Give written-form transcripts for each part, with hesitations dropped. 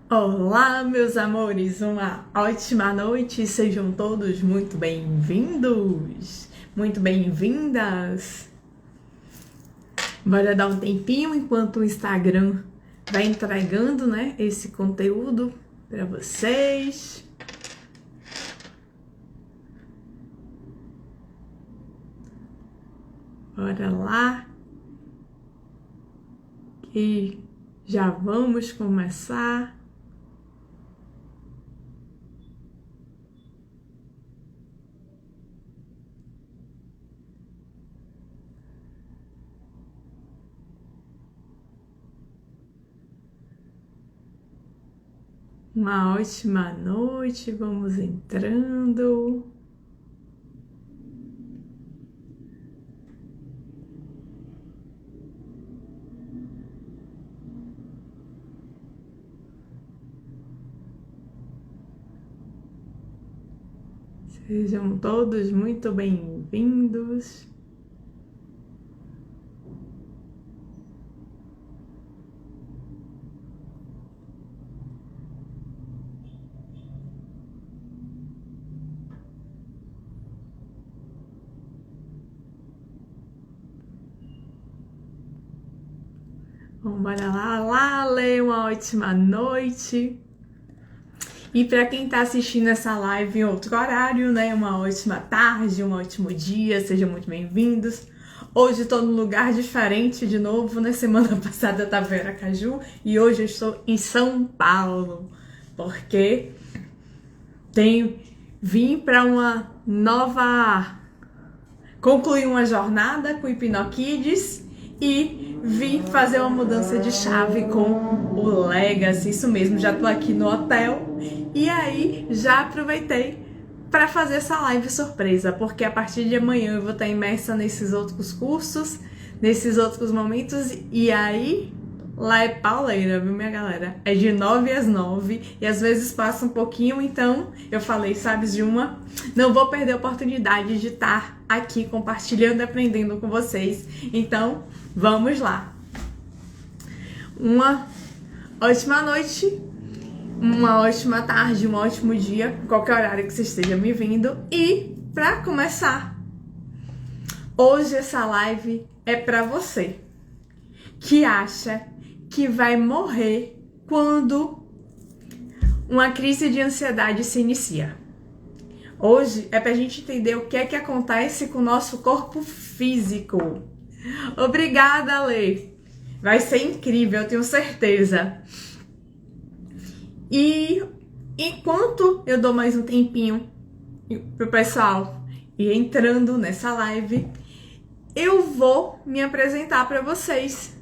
Olá, meus amores, uma ótima noite, sejam todos muito bem-vindos, muito bem-vindas. Bora dar um tempinho enquanto o Instagram vai entregando, né, esse conteúdo para vocês. Bora lá, e já vamos começar. Uma ótima noite, vamos entrando. Sejam todos muito bem-vindos. Bom, bora lá, Lê, uma ótima noite. E para quem tá assistindo essa live em outro horário, né, uma ótima tarde, um ótimo dia, sejam muito bem-vindos. Hoje estou num lugar diferente de novo, né? Semana passada eu estava em Aracaju e hoje eu estou em São Paulo, porque vim para uma nova... concluir uma jornada com o Hipnokids e vim fazer uma mudança de chave com o Legacy, isso mesmo, já tô aqui no hotel e aí já aproveitei para fazer essa live surpresa, porque a partir de amanhã eu vou estar imersa nesses outros cursos, nesses outros momentos, e aí lá é pauleira, viu, minha galera? É de 9 às 9 e às vezes passa um pouquinho, então eu falei, sabes de uma? Não vou perder a oportunidade de estar aqui compartilhando e aprendendo com vocês. Então, vamos lá. Uma ótima noite, uma ótima tarde, um ótimo dia, qualquer horário que você esteja me vindo. E para começar, hoje essa live é para você que acha que vai morrer quando uma crise de ansiedade se inicia. Hoje é pra gente entender o que é que acontece com o nosso corpo físico. Obrigada, Lê! Vai ser incrível, eu tenho certeza. E enquanto eu dou mais um tempinho pro pessoal ir entrando nessa live, eu vou me apresentar para vocês.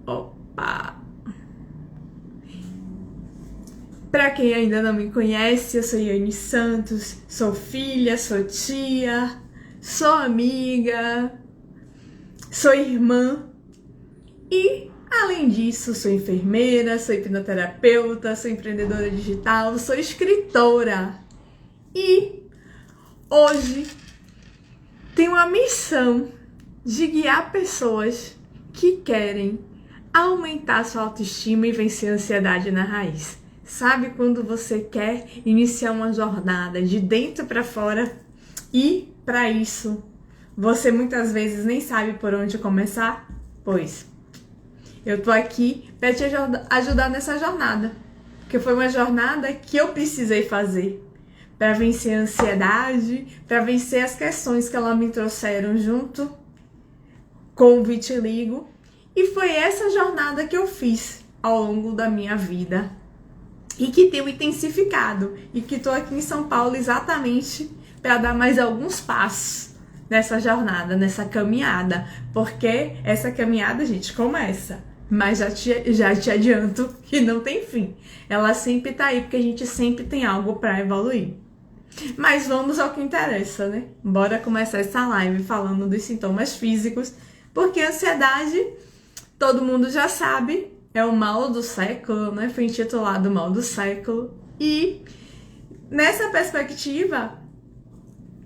Opa! Para quem ainda não me conhece, eu sou Yane Santos, sou filha, sou tia, sou amiga, sou irmã e, além disso, sou enfermeira, sou hipnoterapeuta, sou empreendedora digital, sou escritora. E hoje tenho a missão de guiar pessoas que querem aumentar sua autoestima e vencer a ansiedade na raiz. Sabe quando você quer iniciar uma jornada de dentro para fora e, para isso, você muitas vezes nem sabe por onde começar? Pois, eu tô aqui para te ajudar nessa jornada, porque foi uma jornada que eu precisei fazer para vencer a ansiedade, para vencer as questões que ela me trouxeram junto com o vitiligo. E foi essa jornada que eu fiz ao longo da minha vida e que tenho intensificado e que estou aqui em São Paulo exatamente para dar mais alguns passos nessa jornada, nessa caminhada, porque essa caminhada, gente, começa, mas já te adianto que não tem fim. Ela sempre tá aí porque a gente sempre tem algo para evoluir. Mas vamos ao que interessa, né? Bora começar essa live falando dos sintomas físicos, porque a ansiedade, todo mundo já sabe, é o mal do século, né? Foi intitulado o mal do século. E nessa perspectiva,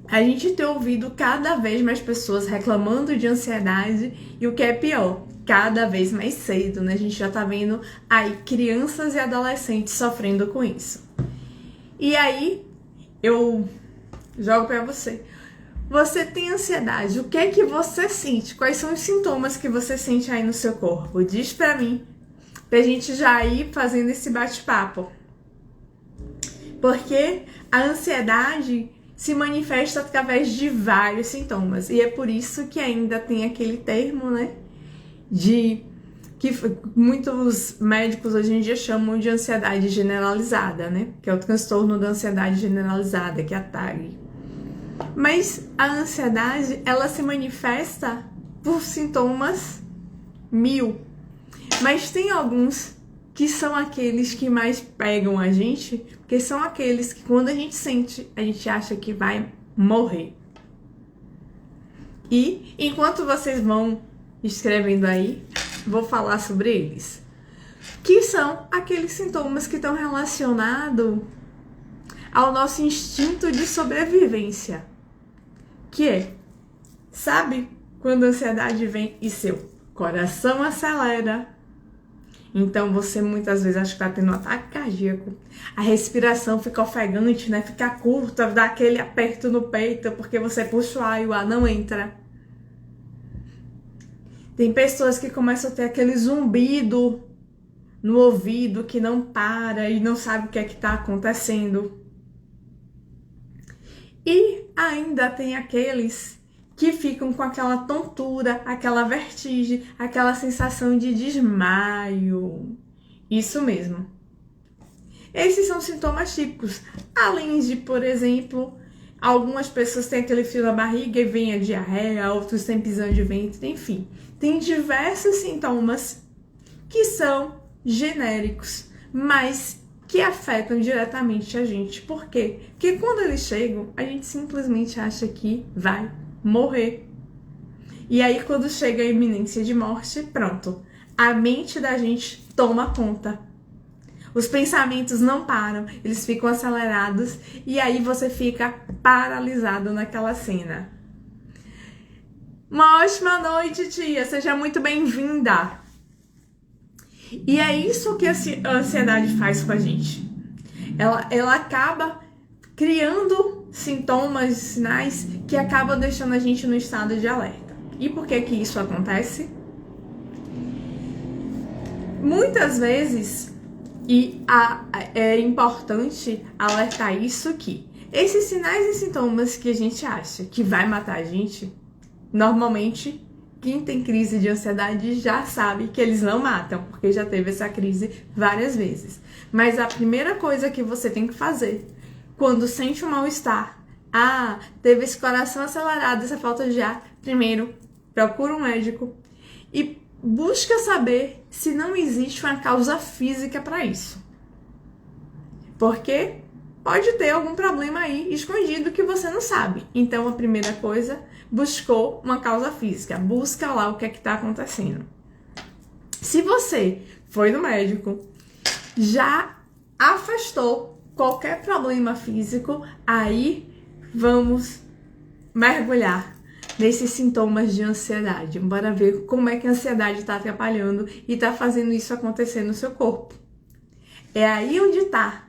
a gente tem ouvido cada vez mais pessoas reclamando de ansiedade e o que é pior, cada vez mais cedo, né? A gente já tá vendo aí crianças e adolescentes sofrendo com isso. E aí, eu jogo pra você. Você tem ansiedade, o que é que você sente? Quais são os sintomas que você sente aí no seu corpo? Diz pra mim, pra gente já ir fazendo esse bate-papo. Porque a ansiedade se manifesta através de vários sintomas. E é por isso que ainda tem aquele termo, né? Que muitos médicos hoje em dia chamam de ansiedade generalizada, né? Que é o transtorno da ansiedade generalizada, que é a TAG. Mas a ansiedade, ela se manifesta por sintomas 1000. Mas tem alguns que são aqueles que mais pegam a gente, porque são aqueles que quando a gente sente, a gente acha que vai morrer. E enquanto vocês vão escrevendo aí, vou falar sobre eles. Que são aqueles sintomas que estão relacionados ao nosso instinto de sobrevivência. Que é, sabe quando a ansiedade vem e seu coração acelera? Então você muitas vezes acha que tá tendo um ataque cardíaco. A respiração fica ofegante, né? Fica curta, dá aquele aperto no peito porque você puxa o ar e o ar não entra. Tem pessoas que começam a ter aquele zumbido no ouvido que não para e não sabe o que é que tá acontecendo. E ainda tem aqueles que ficam com aquela tontura, aquela vertigem, aquela sensação de desmaio. Isso mesmo. Esses são sintomas típicos. Além de, por exemplo, algumas pessoas têm aquele frio na barriga e vem a diarreia, outros têm prisão de ventre, enfim. Tem diversos sintomas que são genéricos, mas que afetam diretamente a gente. Por quê? Porque quando eles chegam, a gente simplesmente acha que vai morrer. E aí, quando chega a iminência de morte, pronto. A mente da gente toma conta. Os pensamentos não param, eles ficam acelerados e aí você fica paralisado naquela cena. Uma ótima noite, tia. Seja muito bem-vinda. E é isso que a ansiedade faz com a gente. Ela acaba criando sintomas, sinais que acabam deixando a gente no estado de alerta. E por que que isso acontece? Muitas vezes, e é importante alertar isso que esses sinais e sintomas que a gente acha que vai matar a gente, normalmente quem tem crise de ansiedade já sabe que eles não matam, porque já teve essa crise várias vezes. Mas a primeira coisa que você tem que fazer quando sente um mal-estar, teve esse coração acelerado, essa falta de ar, primeiro, procura um médico e busca saber se não existe uma causa física para isso. Porque pode ter algum problema aí escondido que você não sabe. Então, a primeira coisa, buscou uma causa física. Busca lá o que é que está acontecendo. Se você foi no médico, já afastou qualquer problema físico, aí vamos mergulhar nesses sintomas de ansiedade. Bora ver como é que a ansiedade está atrapalhando e está fazendo isso acontecer no seu corpo. É aí onde está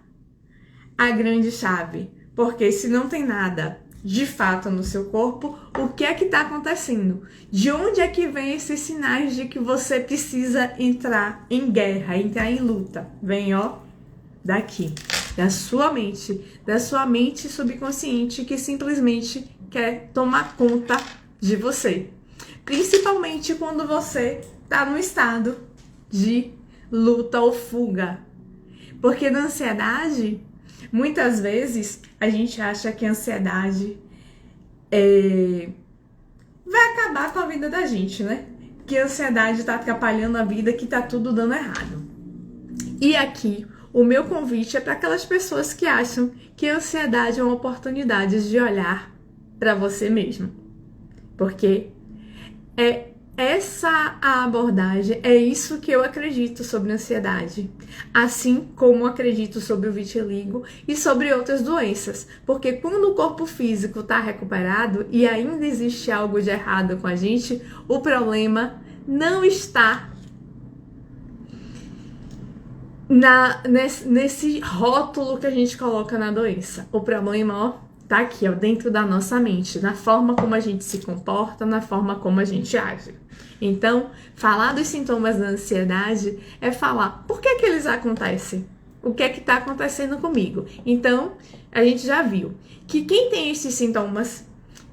a grande chave. Porque se não tem nada de fato no seu corpo, o que é que está acontecendo? De onde é que vem esses sinais de que você precisa entrar em guerra, entrar em luta? Vem, ó, daqui, da sua mente subconsciente que simplesmente quer tomar conta de você. Principalmente quando você está no estado de luta ou fuga. Porque na ansiedade, muitas vezes a gente acha que a ansiedade vai acabar com a vida da gente, né? Que a ansiedade está atrapalhando a vida, que tá tudo dando errado. E aqui, o meu convite é para aquelas pessoas que acham que a ansiedade é uma oportunidade de olhar para você mesmo. Porque é essa a abordagem, é isso que eu acredito sobre ansiedade. Assim como acredito sobre o vitiligo e sobre outras doenças. Porque quando o corpo físico está recuperado e ainda existe algo de errado com a gente, o problema não está nesse rótulo que a gente coloca na doença. O problema, ó, tá aqui, ó, dentro da nossa mente, na forma como a gente se comporta, na forma como a gente age. Então, falar dos sintomas da ansiedade é falar por que eles acontecem? O que é que está acontecendo comigo? Então, a gente já viu que quem tem esses sintomas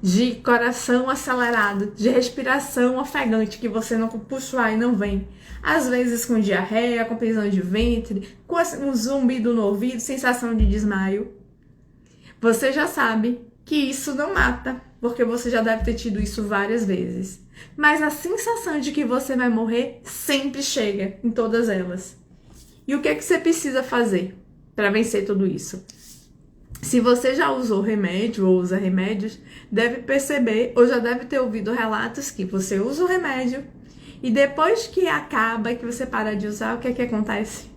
de coração acelerado, de respiração ofegante, que você não puxa o ar e não vem, às vezes com diarreia, com prisão de ventre, com um zumbido no ouvido, sensação de desmaio, você já sabe que isso não mata, porque você já deve ter tido isso várias vezes. Mas a sensação de que você vai morrer sempre chega em todas elas. E o que é que você precisa fazer para vencer tudo isso? Se você já usou remédio ou usa remédios, deve perceber ou já deve ter ouvido relatos que você usa o remédio e depois que acaba, que você para de usar, o que é que acontece?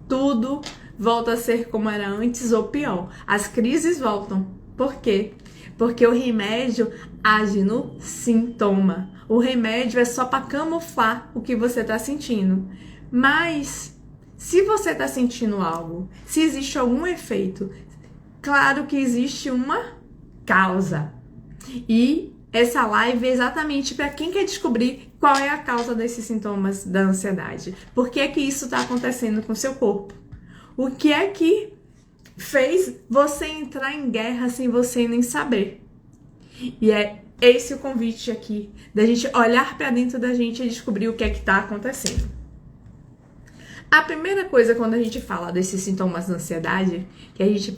Tudo volta a ser como era antes ou pior. As crises voltam. Por quê? Porque o remédio age no sintoma. O remédio é só para camuflar o que você está sentindo. Mas, se você está sentindo algo, se existe algum efeito, claro que existe uma causa. E essa live é exatamente para quem quer descobrir qual é a causa desses sintomas da ansiedade. Por que é que isso está acontecendo com o seu corpo? O que é que fez você entrar em guerra sem você nem saber? E é esse o convite aqui, da gente olhar para dentro da gente e descobrir o que é que está acontecendo. A primeira coisa quando a gente fala desses sintomas da ansiedade, que a gente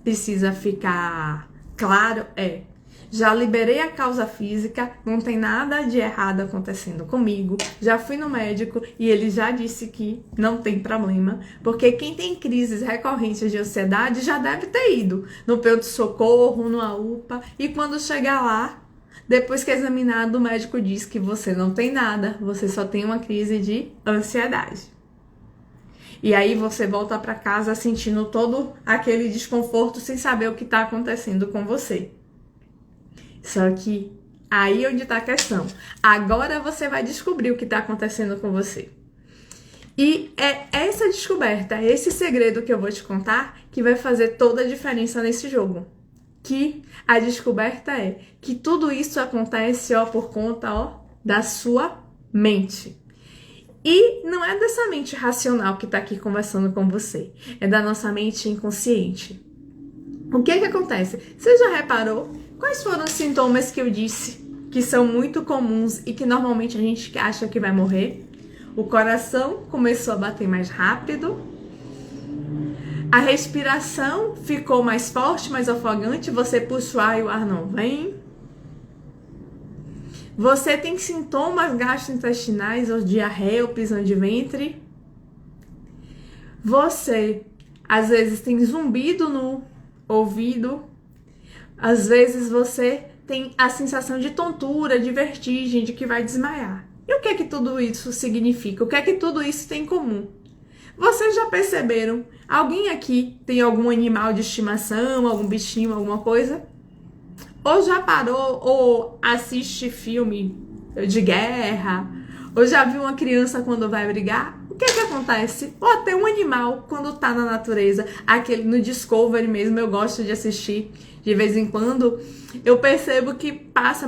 precisa ficar claro é: já liberei a causa física, não tem nada de errado acontecendo comigo, já fui no médico e ele já disse que não tem problema, porque quem tem crises recorrentes de ansiedade já deve ter ido no pronto-socorro, numa UPA, e quando chegar lá, depois que é examinado, o médico diz que você não tem nada, você só tem uma crise de ansiedade. E aí você volta para casa sentindo todo aquele desconforto sem saber o que está acontecendo com você. Só que aí onde está a questão. Agora você vai descobrir o que está acontecendo com você. E é essa descoberta, esse segredo que eu vou te contar, que vai fazer toda a diferença nesse jogo. Que a descoberta é que tudo isso acontece, ó, por conta, ó, da sua mente. E não é dessa mente racional que está aqui conversando com você. É da nossa mente inconsciente. O que é que acontece? Você já reparou quais foram os sintomas que eu disse que são muito comuns e que normalmente a gente acha que vai morrer? O coração começou a bater mais rápido. A respiração ficou mais forte, mais ofegante. Você puxa o ar e o ar não vem. Você tem sintomas gastrointestinais, ou diarreia, ou prisão de ventre. Você, às vezes, tem zumbido no ouvido. Às vezes, você tem a sensação de tontura, de vertigem, de que vai desmaiar. E o que é que tudo isso significa? O que é que tudo isso tem em comum? Vocês já perceberam? Alguém aqui tem algum animal de estimação, algum bichinho, alguma coisa? Ou já parou ou assiste filme de guerra, ou já viu uma criança quando vai brigar? O que é que acontece? Ou até um animal quando tá na natureza, aquele no Discovery mesmo, eu gosto de assistir de vez em quando, eu percebo que passa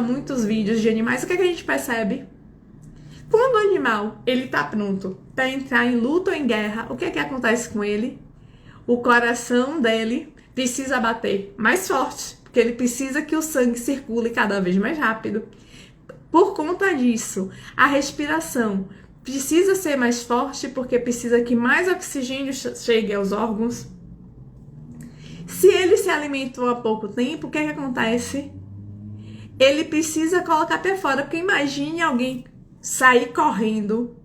muitos vídeos de animais. O que é que a gente percebe? Quando o animal ele tá pronto para entrar em luta ou em guerra, o que é que acontece com ele? O coração dele precisa bater mais forte, porque ele precisa que o sangue circule cada vez mais rápido. Por conta disso, a respiração precisa ser mais forte, porque precisa que mais oxigênio chegue aos órgãos. Se ele se alimentou há pouco tempo, o que é que acontece? Ele precisa colocar para fora, porque imagine alguém sair correndo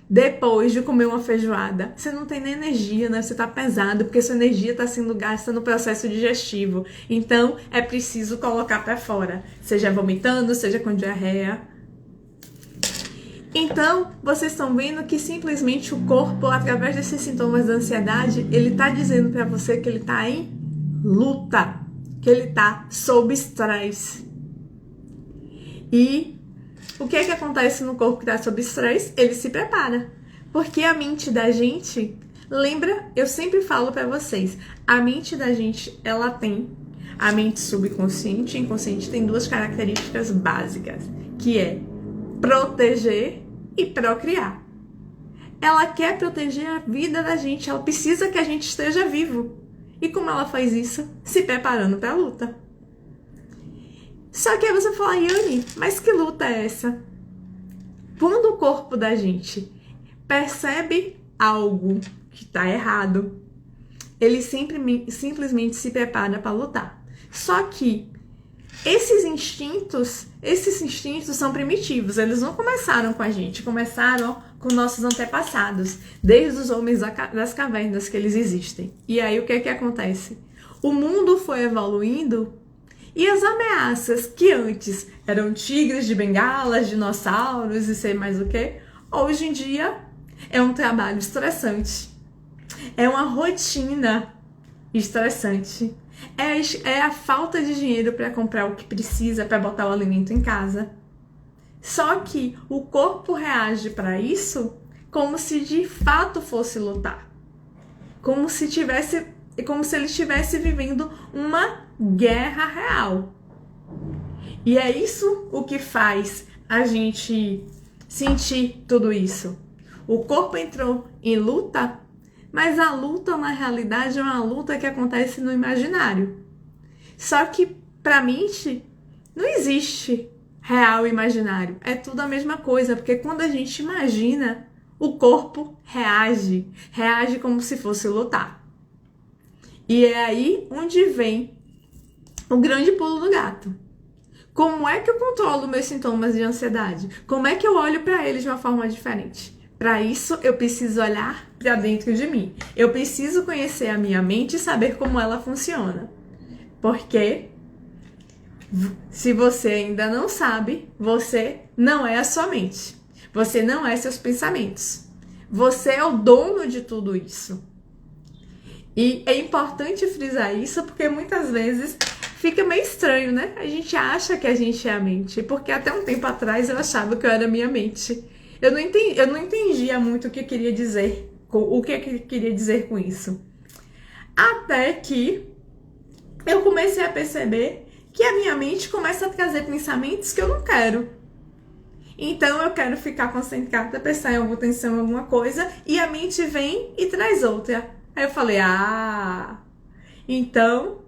depois de comer uma feijoada. Você não tem nem energia, né? Você tá pesado, porque sua energia tá sendo gasta no processo digestivo. Então, é preciso colocar para fora. Seja vomitando, seja com diarreia. Então, vocês estão vendo que simplesmente o corpo, através desses sintomas da ansiedade, ele tá dizendo para você que ele tá em luta, que ele tá sob estresse. E O que é que acontece no corpo que está sob estresse? Ele se prepara. Porque a mente da gente, lembra, eu sempre falo para vocês, a mente da gente, ela tem, a mente subconsciente e inconsciente tem duas características básicas, que é proteger e procriar. Ela quer proteger a vida da gente, ela precisa que a gente esteja vivo. E como ela faz isso? Se preparando para a luta. Só que aí você fala, Yane, mas que luta é essa? Quando o corpo da gente percebe algo que está errado, ele simplesmente se prepara para lutar. Só que esses instintos são primitivos, eles não começaram com a gente, começaram com nossos antepassados, desde os homens das cavernas que eles existem. E aí o que é que acontece? O mundo foi evoluindo e as ameaças que antes eram tigres de bengalas, dinossauros e sei mais o que, hoje em dia é um trabalho estressante, é uma rotina estressante, é a falta de dinheiro para comprar o que precisa para botar o alimento em casa. Só que o corpo reage para isso como se de fato fosse lutar, como se ele estivesse vivendo uma guerra real. E é isso o que faz a gente sentir tudo isso. O corpo entrou em luta, mas a luta na realidade é uma luta que acontece no imaginário. Só que para a mente não existe real e imaginário. É tudo a mesma coisa, porque quando a gente imagina, o corpo reage como se fosse lutar. E é aí onde vem o grande pulo do gato. Como é que eu controlo meus sintomas de ansiedade? Como é que eu olho para eles de uma forma diferente? Para isso, eu preciso olhar para dentro de mim. Eu preciso conhecer a minha mente e saber como ela funciona. Porque, se você ainda não sabe, você não é a sua mente. Você não é seus pensamentos. Você é o dono de tudo isso. E é importante frisar isso porque muitas vezes fica meio estranho, né? A gente acha que a gente é a mente. Porque até um tempo atrás eu achava que eu era a minha mente. Eu não entendia muito o que eu queria dizer, com isso. Até que eu comecei a perceber que a minha mente começa a trazer pensamentos que eu não quero. Então eu quero ficar concentrada, prestar alguma atenção em alguma coisa, e a mente vem e traz outra. Aí eu falei, então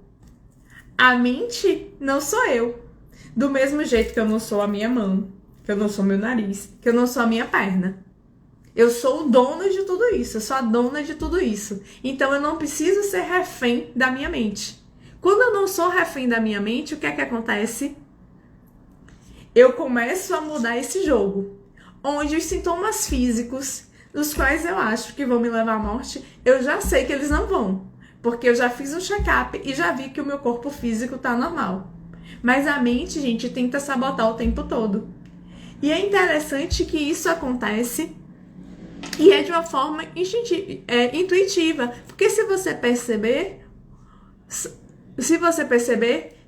a mente não sou eu. Do mesmo jeito que eu não sou a minha mão, que eu não sou meu nariz, que eu não sou a minha perna. Eu sou o dono de tudo isso, eu sou a dona de tudo isso. Então eu não preciso ser refém da minha mente. Quando eu não sou refém da minha mente, o que é que acontece? Eu começo a mudar esse jogo, onde os sintomas físicos, dos quais eu acho que vão me levar à morte, eu já sei que eles não vão. Porque eu já fiz um check-up e já vi que o meu corpo físico tá normal. Mas a mente, gente, tenta sabotar o tempo todo. E é interessante que isso acontece e é de uma forma intuitiva. Porque se você perceber,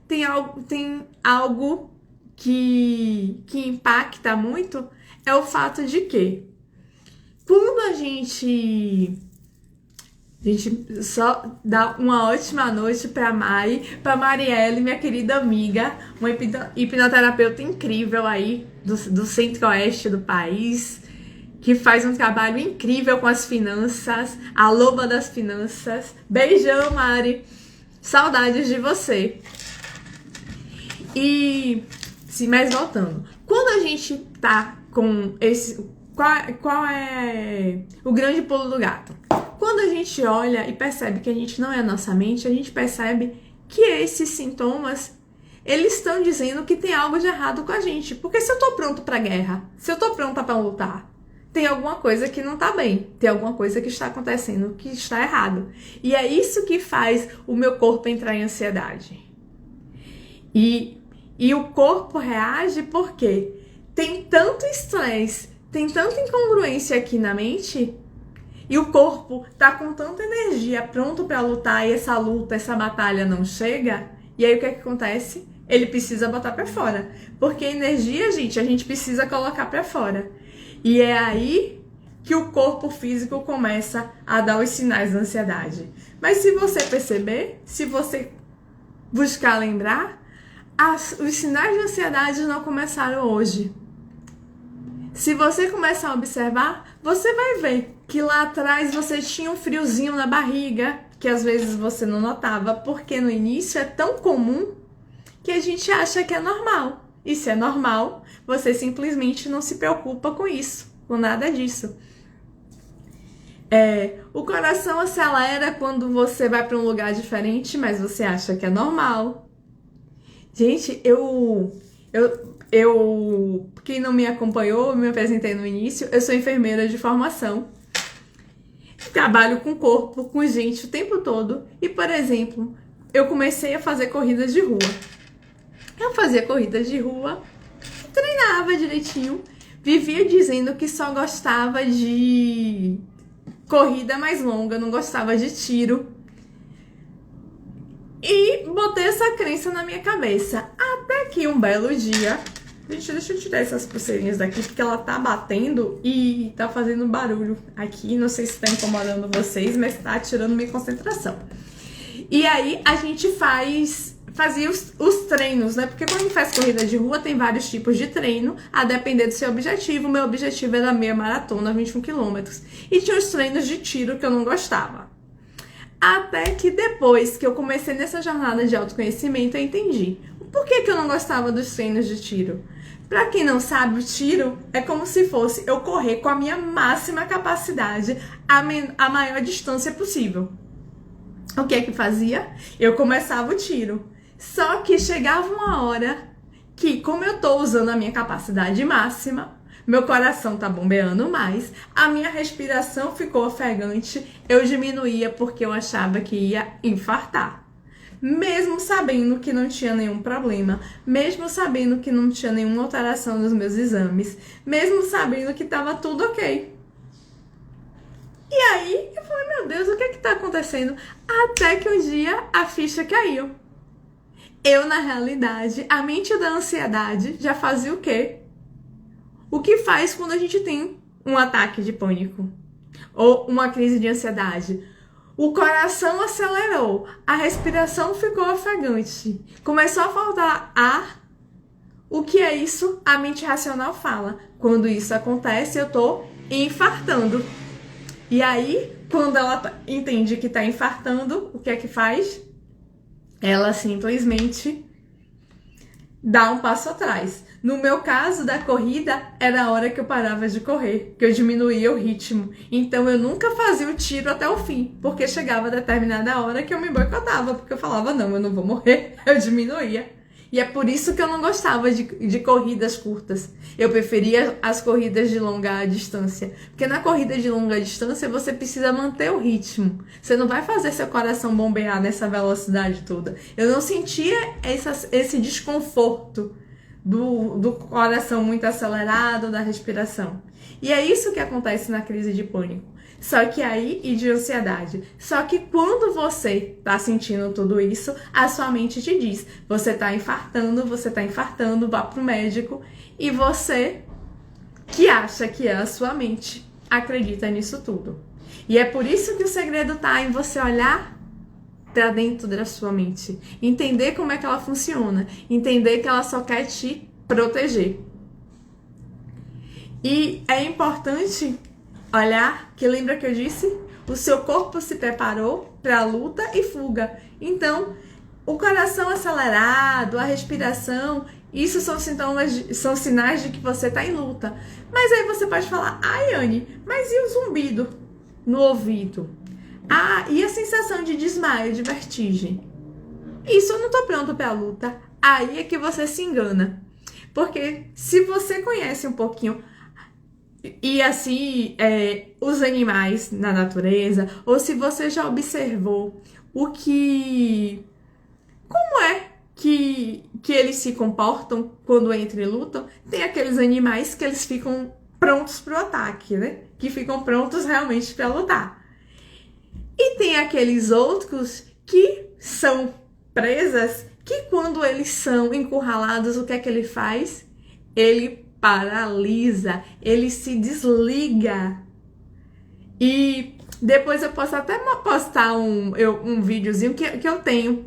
tem algo que impacta muito, é o fato de que quando a gente só dá uma ótima noite para Marielle, minha querida amiga, uma hipnoterapeuta incrível aí do centro-oeste do país, que faz um trabalho incrível com as finanças, a loba das finanças. Beijão, Mari! Saudades de você! E, sim, mas voltando, quando a gente tá com esse... Qual é o grande pulo do gato? Quando a gente olha e percebe que a gente não é a nossa mente, a gente percebe que esses sintomas, eles estão dizendo que tem algo de errado com a gente. Porque se eu tô pronto pra guerra, se eu tô pronta pra lutar, tem alguma coisa que não tá bem, tem alguma coisa que está acontecendo que está errado. E é isso que faz o meu corpo entrar em ansiedade. E o corpo reage porque tem tanto estresse, tem tanta incongruência aqui na mente, e o corpo tá com tanta energia pronto para lutar, e essa luta, essa batalha não chega, e aí o que é que acontece? ele precisa botar pra fora. Porque energia, gente, a gente precisa colocar pra fora. E é aí que o corpo físico começa a dar os sinais da ansiedade. Mas se você perceber, se você buscar lembrar, os sinais de ansiedade não começaram hoje. Se você começar a observar, você vai ver que lá atrás você tinha um friozinho na barriga, que às vezes você não notava, porque no início é tão comum que a gente acha que é normal. E se é normal, você simplesmente não se preocupa com isso, com nada disso. O coração acelera quando você vai para um lugar diferente, mas você acha que é normal. Gente, quem não me acompanhou, me apresentei no início, eu sou enfermeira de formação. Trabalho com corpo, com gente o tempo todo. E, por exemplo, eu comecei a fazer corridas de rua. Eu fazia corridas de rua, treinava direitinho, vivia dizendo que só gostava de corrida mais longa, não gostava de tiro. E botei essa crença na minha cabeça. Até que um belo dia... Gente, deixa eu tirar essas pulseirinhas daqui, porque ela tá batendo e tá fazendo barulho aqui. Não sei se tá incomodando vocês, mas tá tirando minha concentração. E aí, a gente fazia os treinos, né? Porque quando a gente faz corrida de rua, tem vários tipos de treino, a depender do seu objetivo. O meu objetivo era meia maratona, 21 quilômetros. E tinha os treinos de tiro que eu não gostava. Até que depois que eu comecei nessa jornada de autoconhecimento, eu entendi. Por que eu não gostava dos treinos de tiro? Pra quem não sabe, o tiro é como se fosse eu correr com a minha máxima capacidade a maior distância possível. O que é que fazia? Eu começava o tiro. Só que chegava uma hora que, como eu tô usando a minha capacidade máxima, meu coração tá bombeando mais, a minha respiração ficou ofegante, eu diminuía porque eu achava que ia infartar. Mesmo sabendo que não tinha nenhum problema, mesmo sabendo que não tinha nenhuma alteração nos meus exames, mesmo sabendo que tava tudo ok. E aí, eu falei, meu Deus, o que é que tá acontecendo? Até que um dia a ficha caiu. Eu, na realidade, a mente da ansiedade já fazia o quê? O que faz quando a gente tem um ataque de pânico ou uma crise de ansiedade? O coração acelerou, a respiração ficou ofegante, começou a faltar ar. O que é isso? A mente racional fala. Quando isso acontece, eu tô infartando. E aí, quando ela entende que tá infartando, o que é que faz? Ela simplesmente dá um passo atrás. No meu caso da corrida, era a hora que eu parava de correr, que eu diminuía o ritmo. Então eu nunca fazia o tiro até o fim, porque chegava a determinada hora que eu me boicotava, porque eu falava, não, eu não vou morrer, eu diminuía. E é por isso que eu não gostava de corridas curtas. Eu preferia as corridas de longa distância. Porque na corrida de longa distância você precisa manter o ritmo. Você não vai fazer seu coração bombear nessa velocidade toda. Eu não sentia esse desconforto do coração muito acelerado, da respiração. E é isso que acontece na crise de pânico. Só que aí, e de ansiedade. Só que quando você tá sentindo tudo isso, a sua mente te diz, você tá infartando, vá pro médico. E você, que acha que é a sua mente, acredita nisso tudo. E é por isso que o segredo tá em você olhar para dentro da sua mente. Entender como é que ela funciona. Entender que ela só quer te proteger. E é importante olhar, que lembra que eu disse? O seu corpo se preparou para luta e fuga. Então, o coração acelerado, a respiração, isso são sintomas, são sinais de que você está em luta. Mas aí você pode falar, ai, Anne, mas e o zumbido no ouvido? Ah, e a sensação de desmaio, de vertigem? Isso eu não tô pronto para a luta. Aí é que você se engana. Porque se você conhece um pouquinho e assim, os animais na natureza, ou se você já observou como é que eles se comportam quando entram e lutam, tem aqueles animais que eles ficam prontos para o ataque, né? Que ficam prontos realmente para lutar. E tem aqueles outros que são presas que quando eles são encurralados, o que é que ele faz? Ele paralisa, ele se desliga. E depois eu posso até postar um videozinho que eu tenho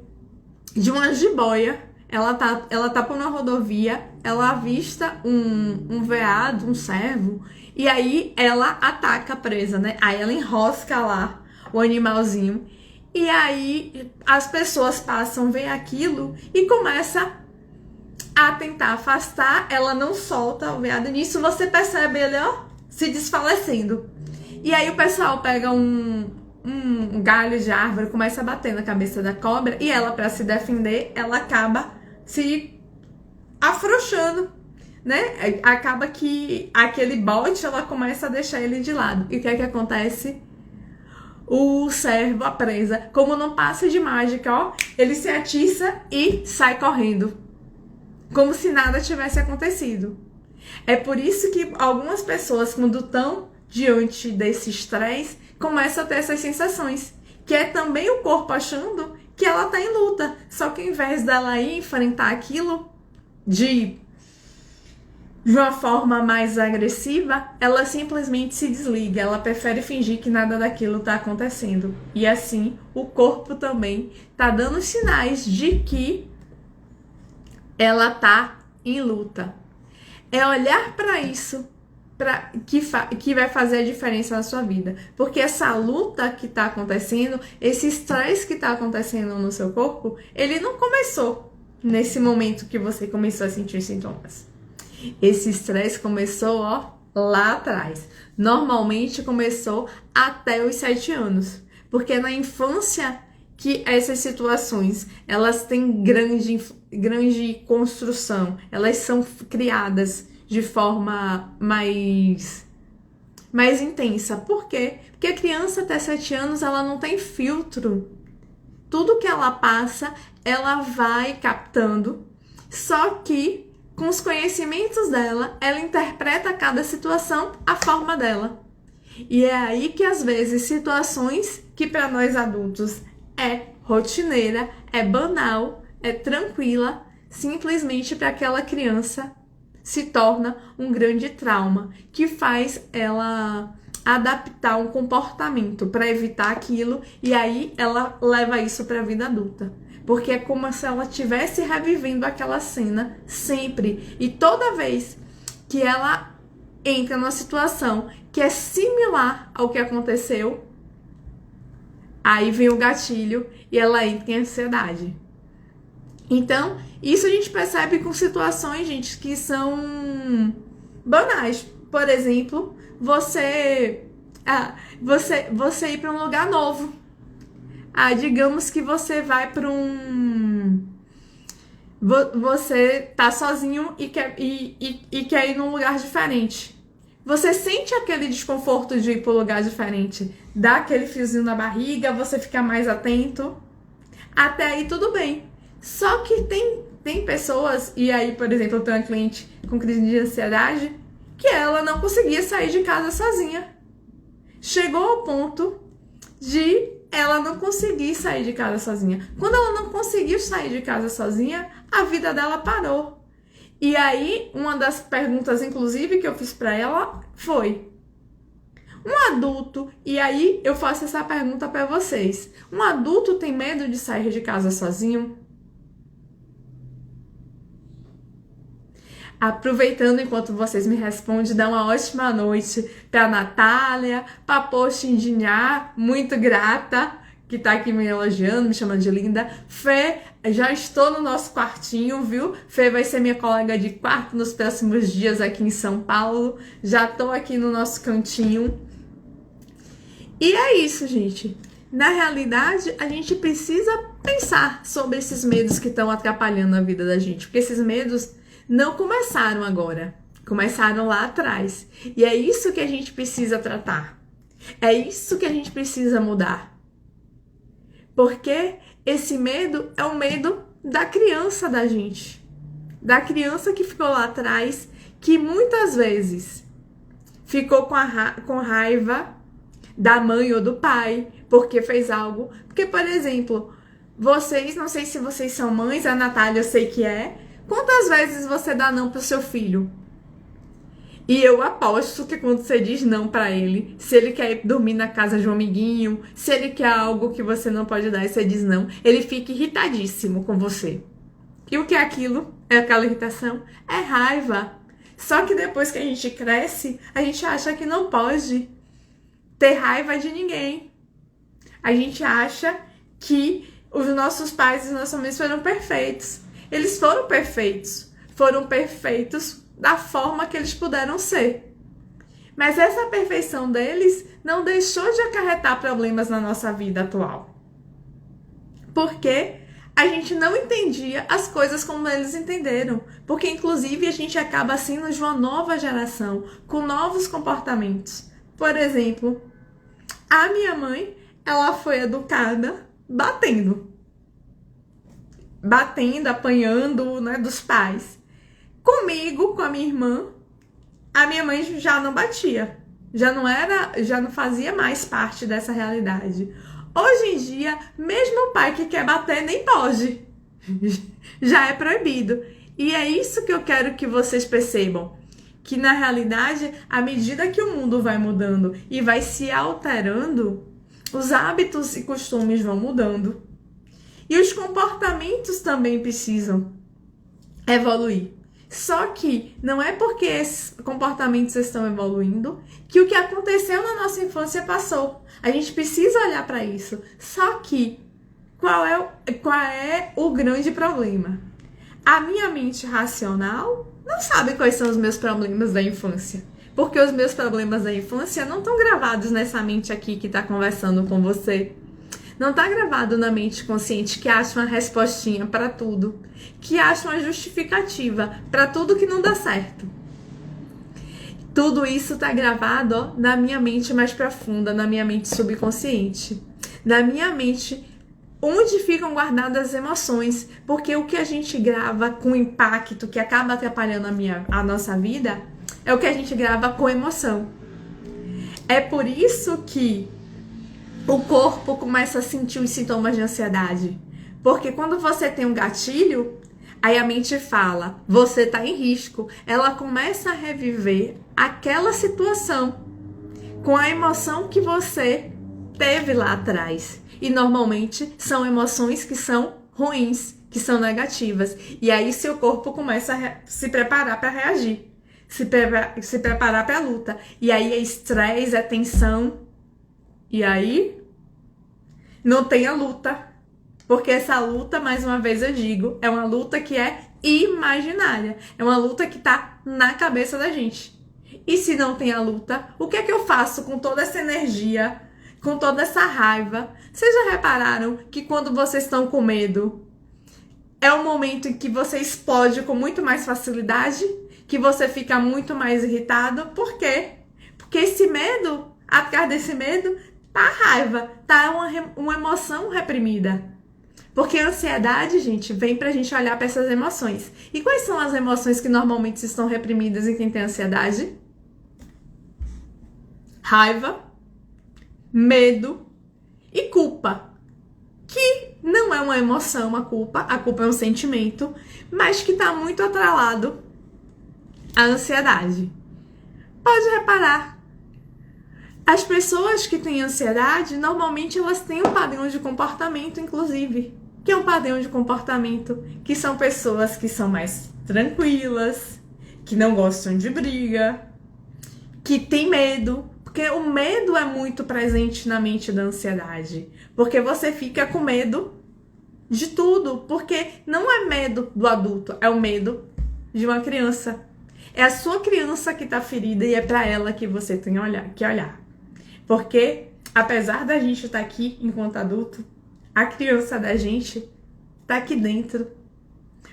de uma jiboia. Ela tá por uma rodovia, ela avista um veado, um cervo, e aí ela ataca a presa, né? Aí ela enrosca lá o animalzinho. E aí as pessoas passam, veem aquilo e começa a tentar afastar. Ela não solta o veado. Nisso você percebe ele, ó, se desfalecendo. E aí o pessoal pega um galho de árvore, começa a bater na cabeça da cobra, e ela, para se defender, ela acaba se afrouxando, né? Acaba que aquele bote, ela começa a deixar ele de lado. E o que é que acontece? O cervo, a presa, como não passa de mágica, ó, ele se atiça e sai correndo, como se nada tivesse acontecido. É por isso que algumas pessoas, quando estão diante desse estresse, começam a ter essas sensações, que é também o corpo achando que ela tá em luta, só que ao invés dela ir enfrentar aquilo de uma forma mais agressiva, ela simplesmente se desliga, ela prefere fingir que nada daquilo tá acontecendo. E assim, o corpo também tá dando sinais de que ela tá em luta. É olhar para isso que vai fazer a diferença na sua vida. Porque essa luta que tá acontecendo, esse estresse que tá acontecendo no seu corpo, ele não começou nesse momento que você começou a sentir sintomas. Esse estresse começou, ó, lá atrás. Normalmente começou até os 7 anos. Porque é na infância que essas situações, elas têm grande construção. Elas são criadas de forma mais intensa. Por quê? Porque a criança até 7 anos, ela não tem filtro. Tudo que ela passa, ela vai captando. Só que, com os conhecimentos dela, ela interpreta cada situação à forma dela. E é aí que, às vezes, situações que para nós adultos é rotineira, é banal, é tranquila, simplesmente para aquela criança se torna um grande trauma, que faz ela adaptar um comportamento para evitar aquilo, e aí ela leva isso para a vida adulta. Porque é como se ela estivesse revivendo aquela cena sempre. E toda vez que ela entra numa situação que é similar ao que aconteceu, aí vem o gatilho e ela entra em ansiedade. Então, isso a gente percebe com situações, gente, que são banais. Por exemplo, você ir para um lugar novo. Digamos que você vai para você tá sozinho e quer ir num lugar diferente. Você sente aquele desconforto de ir para um lugar diferente. Dá aquele friozinho na barriga, você fica mais atento. Até aí tudo bem. Só que tem pessoas, e aí, por exemplo, eu tenho uma cliente com crise de ansiedade, que ela não conseguia sair de casa sozinha. Chegou ao ponto de ela não conseguir sair de casa sozinha. Quando ela não conseguiu sair de casa sozinha, a vida dela parou. E aí, uma das perguntas, inclusive, que eu fiz pra ela foi: um adulto, e aí eu faço essa pergunta pra vocês, um adulto tem medo de sair de casa sozinho? Aproveitando enquanto vocês me respondem, dá uma ótima noite pra Natália, pra Poxindiná, muito grata, que tá aqui me elogiando, me chamando de linda. Fê, já estou no nosso quartinho, viu? Fê vai ser minha colega de quarto nos próximos dias aqui em São Paulo. Já tô aqui no nosso cantinho. E é isso, gente. Na realidade, a gente precisa pensar sobre esses medos que estão atrapalhando a vida da gente, porque esses medos não começaram agora, começaram lá atrás. E é isso que a gente precisa tratar. É isso que a gente precisa mudar. Porque esse medo é o medo da criança da gente. Da criança que ficou lá atrás, que muitas vezes ficou com raiva da mãe ou do pai, porque fez algo. Porque, por exemplo, Vocês, não sei se vocês são mães, a Natália eu sei que é. Quantas vezes você dá não pro seu filho? E eu aposto que quando você diz não pra ele, se ele quer ir dormir na casa de um amiguinho, se ele quer algo que você não pode dar e você diz não, ele fica irritadíssimo com você. E o que é aquilo? É aquela irritação? É raiva. Só que depois que a gente cresce, a gente acha que não pode ter raiva de ninguém. A gente acha que os nossos pais e nossas mães foram perfeitos. Eles foram perfeitos. Foram perfeitos da forma que eles puderam ser. Mas essa perfeição deles não deixou de acarretar problemas na nossa vida atual. Porque a gente não entendia as coisas como eles entenderam. Porque, inclusive, a gente acaba sendo de uma nova geração, com novos comportamentos. Por exemplo, a minha mãe, ela foi educada batendo. Batendo, apanhando, né, dos pais. Comigo, com a minha irmã, a minha mãe já não batia. Já não fazia mais parte dessa realidade. Hoje em dia, mesmo o pai que quer bater nem pode. Já é proibido. E é isso que eu quero que vocês percebam. Que na realidade, à medida que o mundo vai mudando e vai se alterando, os hábitos e costumes vão mudando. E os comportamentos também precisam evoluir. Só que não é porque esses comportamentos estão evoluindo que o que aconteceu na nossa infância passou. A gente precisa olhar para isso. Só que qual é o grande problema? A minha mente racional não sabe quais são os meus problemas da infância. Porque os meus problemas da infância não estão gravados nessa mente aqui que está conversando com você. Não está gravado na mente consciente que acha uma respostinha para tudo, que acha uma justificativa para tudo que não dá certo. Tudo isso está gravado, ó, na minha mente mais profunda, na minha mente subconsciente, na minha mente onde ficam guardadas as emoções, porque o que a gente grava com impacto que acaba atrapalhando a nossa vida é o que a gente grava com emoção. É por isso que o corpo começa a sentir os sintomas de ansiedade. Porque quando você tem um gatilho, aí a mente fala, você está em risco. Ela começa a reviver aquela situação com a emoção que você teve lá atrás. E normalmente são emoções que são ruins, que são negativas. E aí seu corpo começa a se preparar para reagir, se preparar para a luta. E aí é estresse, é tensão. E aí não tem a luta. Porque essa luta, mais uma vez eu digo, é uma luta que é imaginária. É uma luta que tá na cabeça da gente. E se não tem a luta, o que é que eu faço com toda essa energia, com toda essa raiva? Vocês já repararam que quando vocês estão com medo, é um momento em que você explode com muito mais facilidade? Que você fica muito mais irritado? Por quê? Porque esse medo, atrás desse medo, tá a raiva, tá uma emoção reprimida. Porque a ansiedade, gente, vem pra gente olhar para essas emoções. E quais são as emoções que normalmente estão reprimidas em quem tem ansiedade? Raiva, medo e culpa. Que não é uma emoção, a culpa é um sentimento, mas que tá muito atrelado à ansiedade. Pode reparar. As pessoas que têm ansiedade, normalmente elas têm um padrão de comportamento, inclusive. Que é um padrão de comportamento, que são pessoas que são mais tranquilas, que não gostam de briga, que têm medo. Porque o medo é muito presente na mente da ansiedade. Porque você fica com medo de tudo. Porque não é medo do adulto, é o medo de uma criança. É a sua criança que está ferida e é para ela que você tem que olhar. Porque, apesar da gente estar aqui enquanto adulto, a criança da gente tá aqui dentro.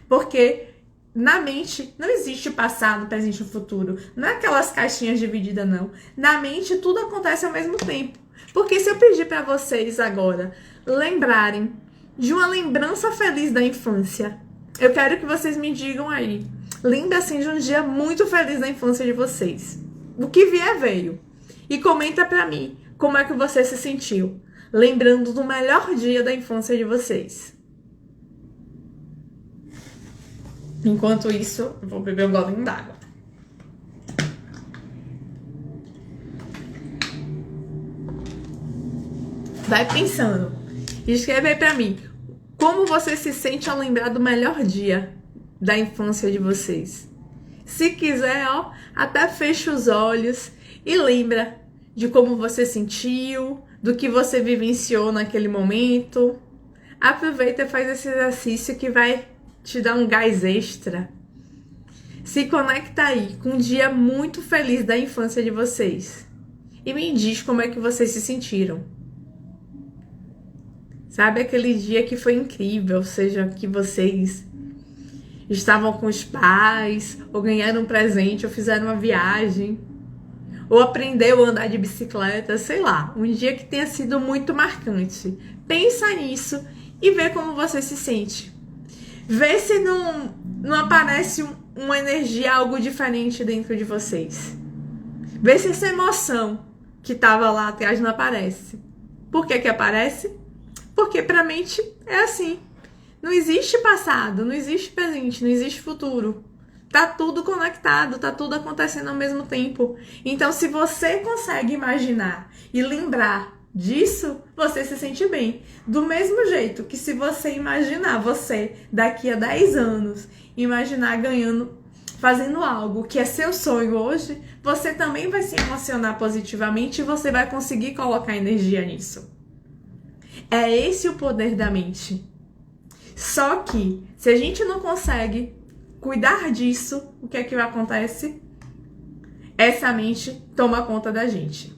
Porque na mente não existe passado, presente e futuro. Não é aquelas caixinhas divididas, não. Na mente tudo acontece ao mesmo tempo. Porque se eu pedir para vocês agora lembrarem de uma lembrança feliz da infância, eu quero que vocês me digam aí. Lembra assim de um dia muito feliz da infância de vocês. O que vier veio. E comenta pra mim como é que você se sentiu, lembrando do melhor dia da infância de vocês. Enquanto isso, eu vou beber um golinho d'água. Vai pensando. Escreve aí pra mim. Como você se sente ao lembrar do melhor dia da infância de vocês? Se quiser, ó, até fecha os olhos e lembra de como você sentiu, do que você vivenciou naquele momento. Aproveita e faz esse exercício que vai te dar um gás extra. Se conecta aí com um dia muito feliz da infância de vocês. E me diz como é que vocês se sentiram. Sabe aquele dia que foi incrível, seja que vocês estavam com os pais, ou ganharam um presente, ou fizeram uma viagem, ou aprendeu a andar de bicicleta, sei lá, um dia que tenha sido muito marcante. Pensa nisso e vê como você se sente. Vê se não aparece uma energia, algo diferente dentro de vocês. Vê se essa emoção que estava lá atrás não aparece. Por que aparece? Porque pra mente é assim. Não existe passado, não existe presente, não existe futuro. Tá tudo conectado, tá tudo acontecendo ao mesmo tempo. Então, se você consegue imaginar e lembrar disso, você se sente bem. Do mesmo jeito que se você imaginar você daqui a 10 anos, imaginar ganhando, fazendo algo que é seu sonho hoje, você também vai se emocionar positivamente e você vai conseguir colocar energia nisso. É esse o poder da mente. Só que, se a gente não consegue cuidar disso, o que é que acontece? Essa mente toma conta da gente.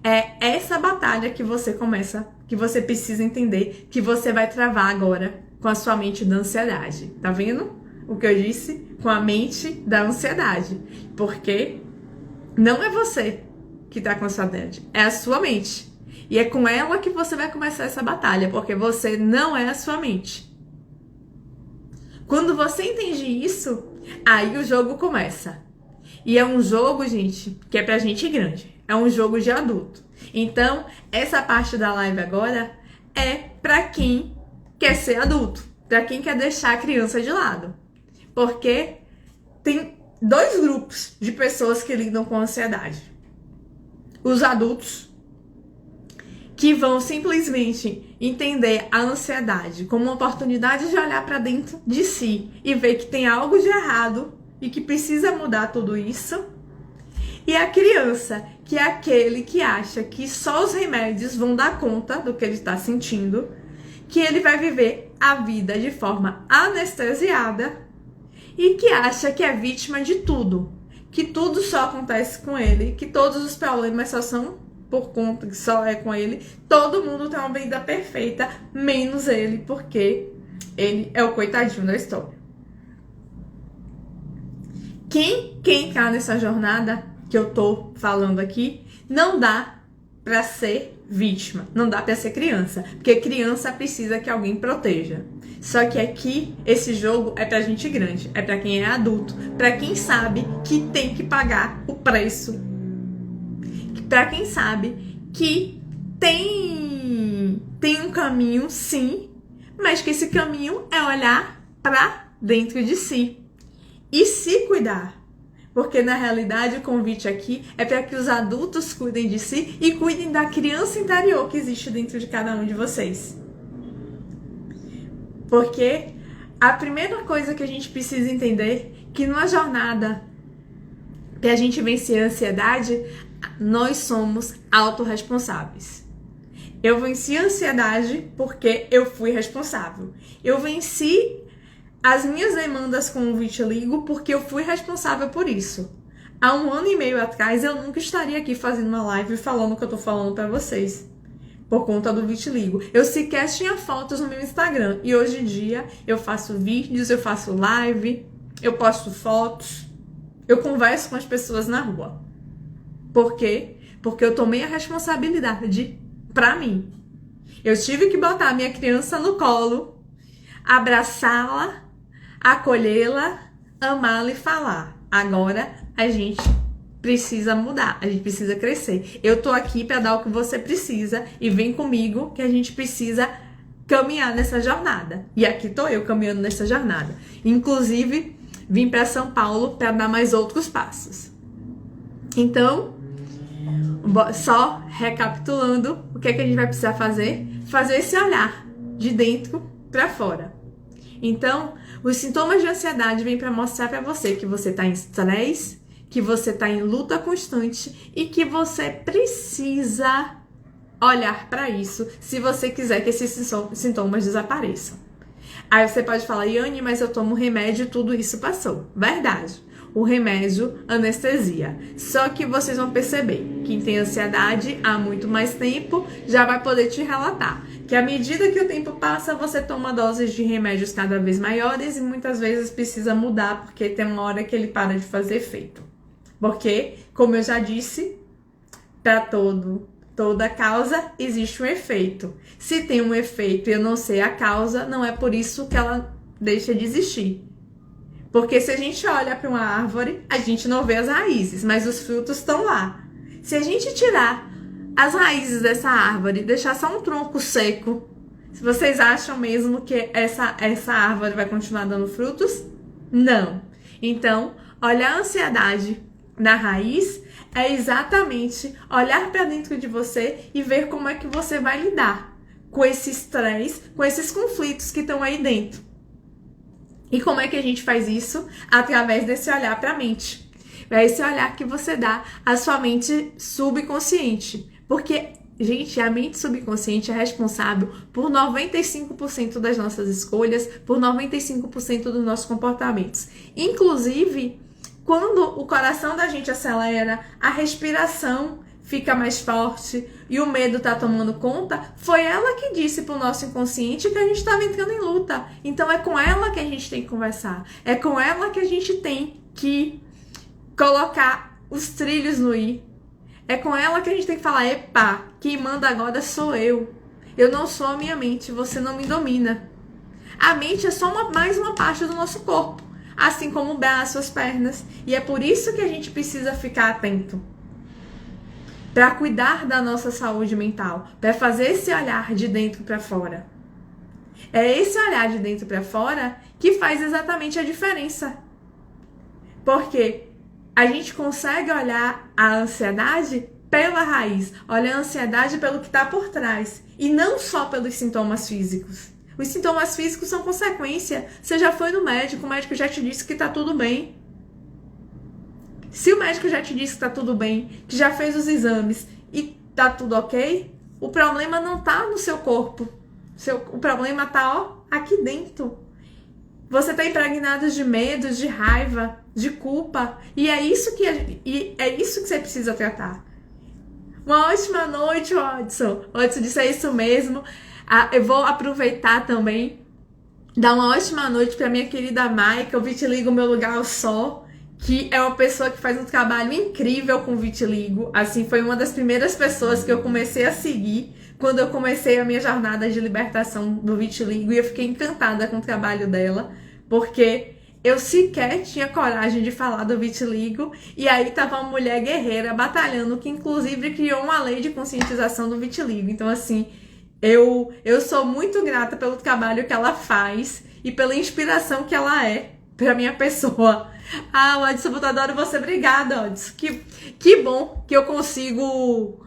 É essa batalha que você começa, que você precisa entender, que você vai travar agora com a sua mente da ansiedade. Tá vendo o que eu disse? Com a mente da ansiedade. Porque não é você que tá com ansiedade, é a sua mente. E é com ela que você vai começar essa batalha, porque você não é a sua mente. Quando você entende isso, aí o jogo começa. E é um jogo, gente, que é pra gente grande. É um jogo de adulto. Então, essa parte da live agora é pra quem quer ser adulto. Pra quem quer deixar a criança de lado. Porque tem 2 grupos de pessoas que lidam com ansiedade. Os adultos, que vão simplesmente entender a ansiedade como uma oportunidade de olhar para dentro de si e ver que tem algo de errado e que precisa mudar tudo isso. E a criança, que é aquele que acha que só os remédios vão dar conta do que ele está sentindo, que ele vai viver a vida de forma anestesiada e que acha que é vítima de tudo, que tudo só acontece com ele, que todos os problemas só são por conta que só é com ele. Todo mundo tem uma vida perfeita, menos ele, porque ele é o coitadinho da história. Quem tá nessa jornada que eu tô falando aqui, não dá pra ser vítima, não dá pra ser criança, porque criança precisa que alguém proteja. Só que aqui, esse jogo é pra gente grande, é pra quem é adulto, pra quem sabe que tem que pagar o preço, para quem sabe que tem um caminho, sim, mas que esse caminho é olhar para dentro de si e se cuidar. Porque na realidade o convite aqui é para que os adultos cuidem de si e cuidem da criança interior que existe dentro de cada um de vocês. Porque a primeira coisa que a gente precisa entender é que numa jornada que a gente vencer a ansiedade, nós somos autorresponsáveis. Eu venci a ansiedade porque eu fui responsável. Eu venci as minhas demandas com o vitiligo porque eu fui responsável por isso. Há 1 ano e meio atrás eu nunca estaria aqui fazendo uma live falando o que eu tô falando pra vocês, por conta do vitiligo. Eu sequer tinha fotos no meu Instagram e hoje em dia eu faço vídeos, eu faço live, eu posto fotos, eu converso com as pessoas na rua. Por quê? Porque eu tomei a responsabilidade pra mim. Eu tive que botar a minha criança no colo, abraçá-la, acolhê-la, amá-la e falar. Agora a gente precisa mudar, a gente precisa crescer. Eu tô aqui pra dar o que você precisa e vem comigo que a gente precisa caminhar nessa jornada. E aqui tô eu caminhando nessa jornada. Inclusive, vim para São Paulo para dar mais outros passos. Então, só recapitulando, o que é que a gente vai precisar fazer? Fazer esse olhar de dentro para fora. Então, os sintomas de ansiedade vêm para mostrar para você que você está em estresse, que você está em luta constante e que você precisa olhar para isso se você quiser que esses sintomas desapareçam. Aí você pode falar, Yane, mas eu tomo remédio e tudo isso passou. Verdade. O remédio anestesia. Só que vocês vão perceber, quem tem ansiedade há muito mais tempo já vai poder te relatar que à medida que o tempo passa, você toma doses de remédios cada vez maiores e muitas vezes precisa mudar porque tem uma hora que ele para de fazer efeito. Porque, como eu já disse, para toda causa existe um efeito. Se tem um efeito e eu não sei a causa, não é por isso que ela deixa de existir. Porque se a gente olha para uma árvore, a gente não vê as raízes, mas os frutos estão lá. Se a gente tirar as raízes dessa árvore e deixar só um tronco seco, vocês acham mesmo que essa árvore vai continuar dando frutos? Não. Então, olhar a ansiedade na raiz é exatamente olhar para dentro de você e ver como é que você vai lidar com esse estresse, com esses conflitos que estão aí dentro. E como é que a gente faz isso? Através desse olhar para a mente. É esse olhar que você dá à sua mente subconsciente. Porque, gente, a mente subconsciente é responsável por 95% das nossas escolhas, por 95% dos nossos comportamentos. Inclusive, quando o coração da gente acelera, a respiração fica mais forte e o medo tá tomando conta, foi ela que disse pro nosso inconsciente que a gente estava entrando em luta. Então é com ela que a gente tem que conversar. É com ela que a gente tem que colocar os trilhos no i. É com ela que a gente tem que falar, epa, quem manda agora sou eu. Eu não sou a minha mente, você não me domina. A mente é só mais uma parte do nosso corpo, assim como o braço, as pernas. E é por isso que a gente precisa ficar atento. Para cuidar da nossa saúde mental, para fazer esse olhar de dentro para fora. É esse olhar de dentro para fora que faz exatamente a diferença. Porque a gente consegue olhar a ansiedade pela raiz, olhar a ansiedade pelo que está por trás, e não só pelos sintomas físicos. Os sintomas físicos são consequência. Você já foi no médico, o médico já te disse que está tudo bem. Se o médico já te disse que tá tudo bem, que já fez os exames e tá tudo ok, o problema não tá no seu corpo. O problema tá, aqui dentro. Você tá impregnado de medo, de raiva, de culpa. E é isso que você precisa tratar. Uma ótima noite, Odson. Odson disse, é isso mesmo. Eu vou aproveitar também, dar uma ótima noite pra minha querida Maica, o Vitiligo Meu Lugar ao Sol, que é uma pessoa que faz um trabalho incrível com vitiligo. Assim, foi uma das primeiras pessoas que eu comecei a seguir quando eu comecei a minha jornada de libertação do vitiligo, e eu fiquei encantada com o trabalho dela, porque eu sequer tinha coragem de falar do vitiligo, e aí tava uma mulher guerreira batalhando, que inclusive criou uma lei de conscientização do vitiligo. Então, assim, eu sou muito grata pelo trabalho que ela faz e pela inspiração que ela é pra minha pessoa. Odson, eu adoro você. Obrigada, Odson. Que bom que eu consigo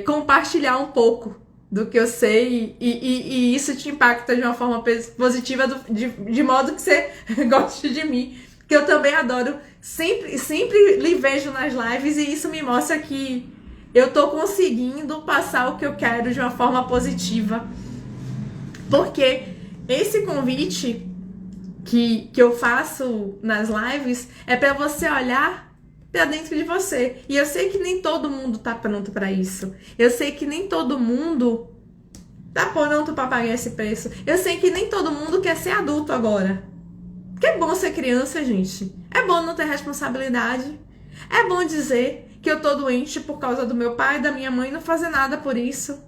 compartilhar um pouco do que eu sei e isso te impacta de uma forma positiva, de modo que você goste de mim. Que eu também adoro. Sempre lhe vejo nas lives e isso me mostra que eu tô conseguindo passar o que eu quero de uma forma positiva. Porque esse convite que eu faço nas lives é para você olhar para dentro de você. E eu sei que nem todo mundo tá pronto para isso. Eu sei que nem todo mundo tá pronto para pagar esse preço. Eu sei que nem todo mundo quer ser adulto agora. Porque é bom ser criança, gente. É bom não ter responsabilidade. É bom dizer que eu tô doente por causa do meu pai e da minha mãe, não fazer nada por isso.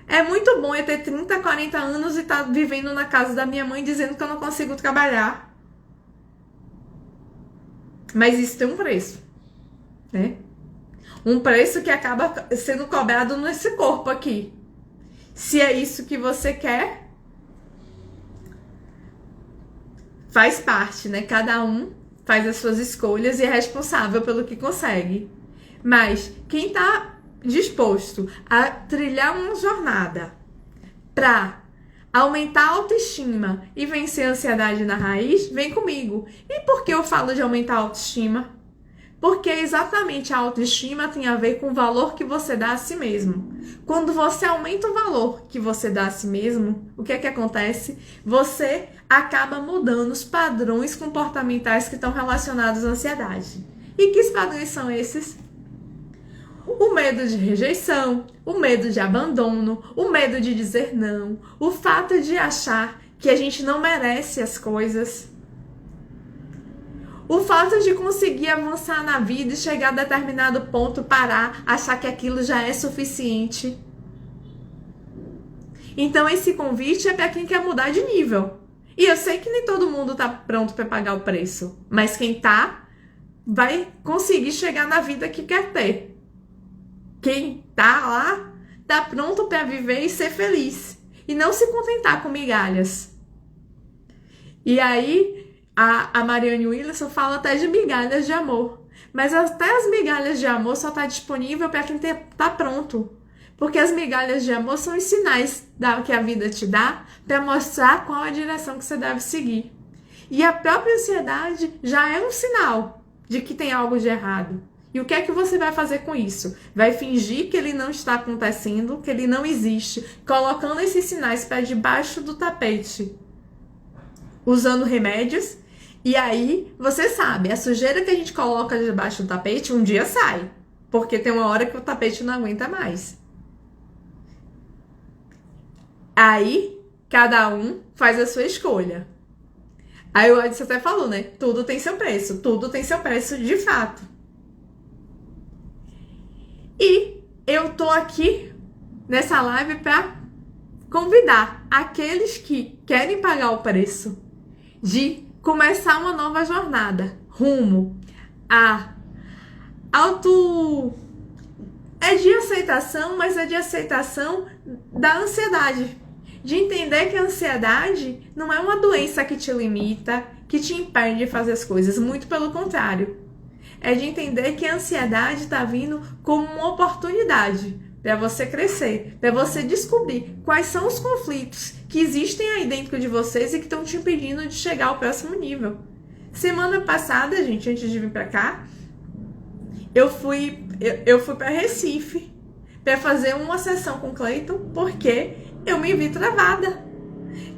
É muito bom eu ter 30, 40 anos e estar vivendo na casa da minha mãe dizendo que eu não consigo trabalhar. Mas isso tem um preço, né? Um preço que acaba sendo cobrado nesse corpo aqui. Se é isso que você quer, faz parte, né? Cada um faz as suas escolhas e é responsável pelo que consegue. Mas quem está disposto a trilhar uma jornada para aumentar a autoestima e vencer a ansiedade na raiz, vem comigo. E por que eu falo de aumentar a autoestima? Porque exatamente a autoestima tem a ver com o valor que você dá a si mesmo. Quando você aumenta o valor que você dá a si mesmo, o que é que acontece? Você acaba mudando os padrões comportamentais que estão relacionados à ansiedade. E que padrões são esses? O medo de rejeição, o medo de abandono, o medo de dizer não, o fato de achar que a gente não merece as coisas, o fato de conseguir avançar na vida e chegar a determinado ponto, parar, achar que aquilo já é suficiente. Então esse convite é para quem quer mudar de nível. E eu sei que nem todo mundo está pronto para pagar o preço, mas quem tá vai conseguir chegar na vida que quer ter. Quem tá lá, tá pronto para viver e ser feliz. E não se contentar com migalhas. E aí, a Marianne Williamson fala até de migalhas de amor. Mas até as migalhas de amor só tá disponível para quem tá pronto. Porque as migalhas de amor são os sinais que a vida te dá para mostrar qual a direção que você deve seguir. E a própria ansiedade já é um sinal de que tem algo de errado. E o que é que você vai fazer com isso? Vai fingir que ele não está acontecendo, que ele não existe, colocando esses sinais para debaixo do tapete, usando remédios. E aí, você sabe, a sujeira que a gente coloca debaixo do tapete um dia sai, porque tem uma hora que o tapete não aguenta mais. Aí, cada um faz a sua escolha. Aí o Edson até falou, né? Tudo tem seu preço de fato. E eu tô aqui nessa live para convidar aqueles que querem pagar o preço de começar uma nova jornada rumo a é de aceitação, mas é de aceitação da ansiedade. De entender que a ansiedade não é uma doença que te limita, que te impede de fazer as coisas. Muito pelo contrário. É de entender que a ansiedade está vindo como uma oportunidade para você crescer, para você descobrir quais são os conflitos que existem aí dentro de vocês e que estão te impedindo de chegar ao próximo nível. Semana passada, gente, antes de vir para cá, eu fui para Recife para fazer uma sessão com o Cleiton, porque eu me vi travada.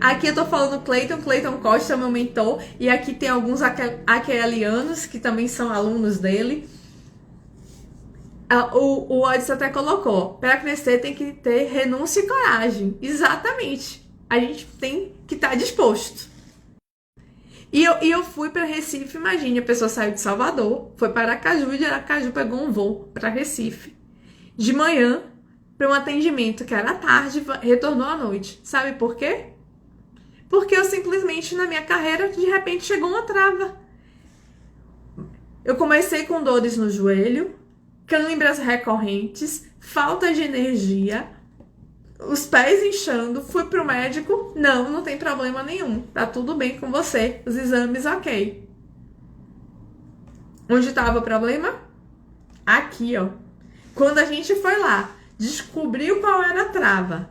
Aqui eu tô falando Cleiton Costa é meu mentor, e aqui tem alguns aquelianos que também são alunos dele. O Odds até colocou, para crescer tem que ter renúncia e coragem. Exatamente. A gente tem que estar disposto. E eu fui para Recife, imagine, a pessoa saiu de Salvador, foi para Aracaju, e de Aracaju pegou um voo para Recife. De manhã, para um atendimento que era à tarde, retornou à noite. Sabe por quê? Porque eu simplesmente, na minha carreira, de repente chegou uma trava. Eu comecei com dores no joelho, câimbras recorrentes, falta de energia, os pés inchando, fui pro médico, não tem problema nenhum, tá tudo bem com você, os exames ok. Onde estava o problema? Aqui, ó. Quando a gente foi lá, descobriu qual era a trava,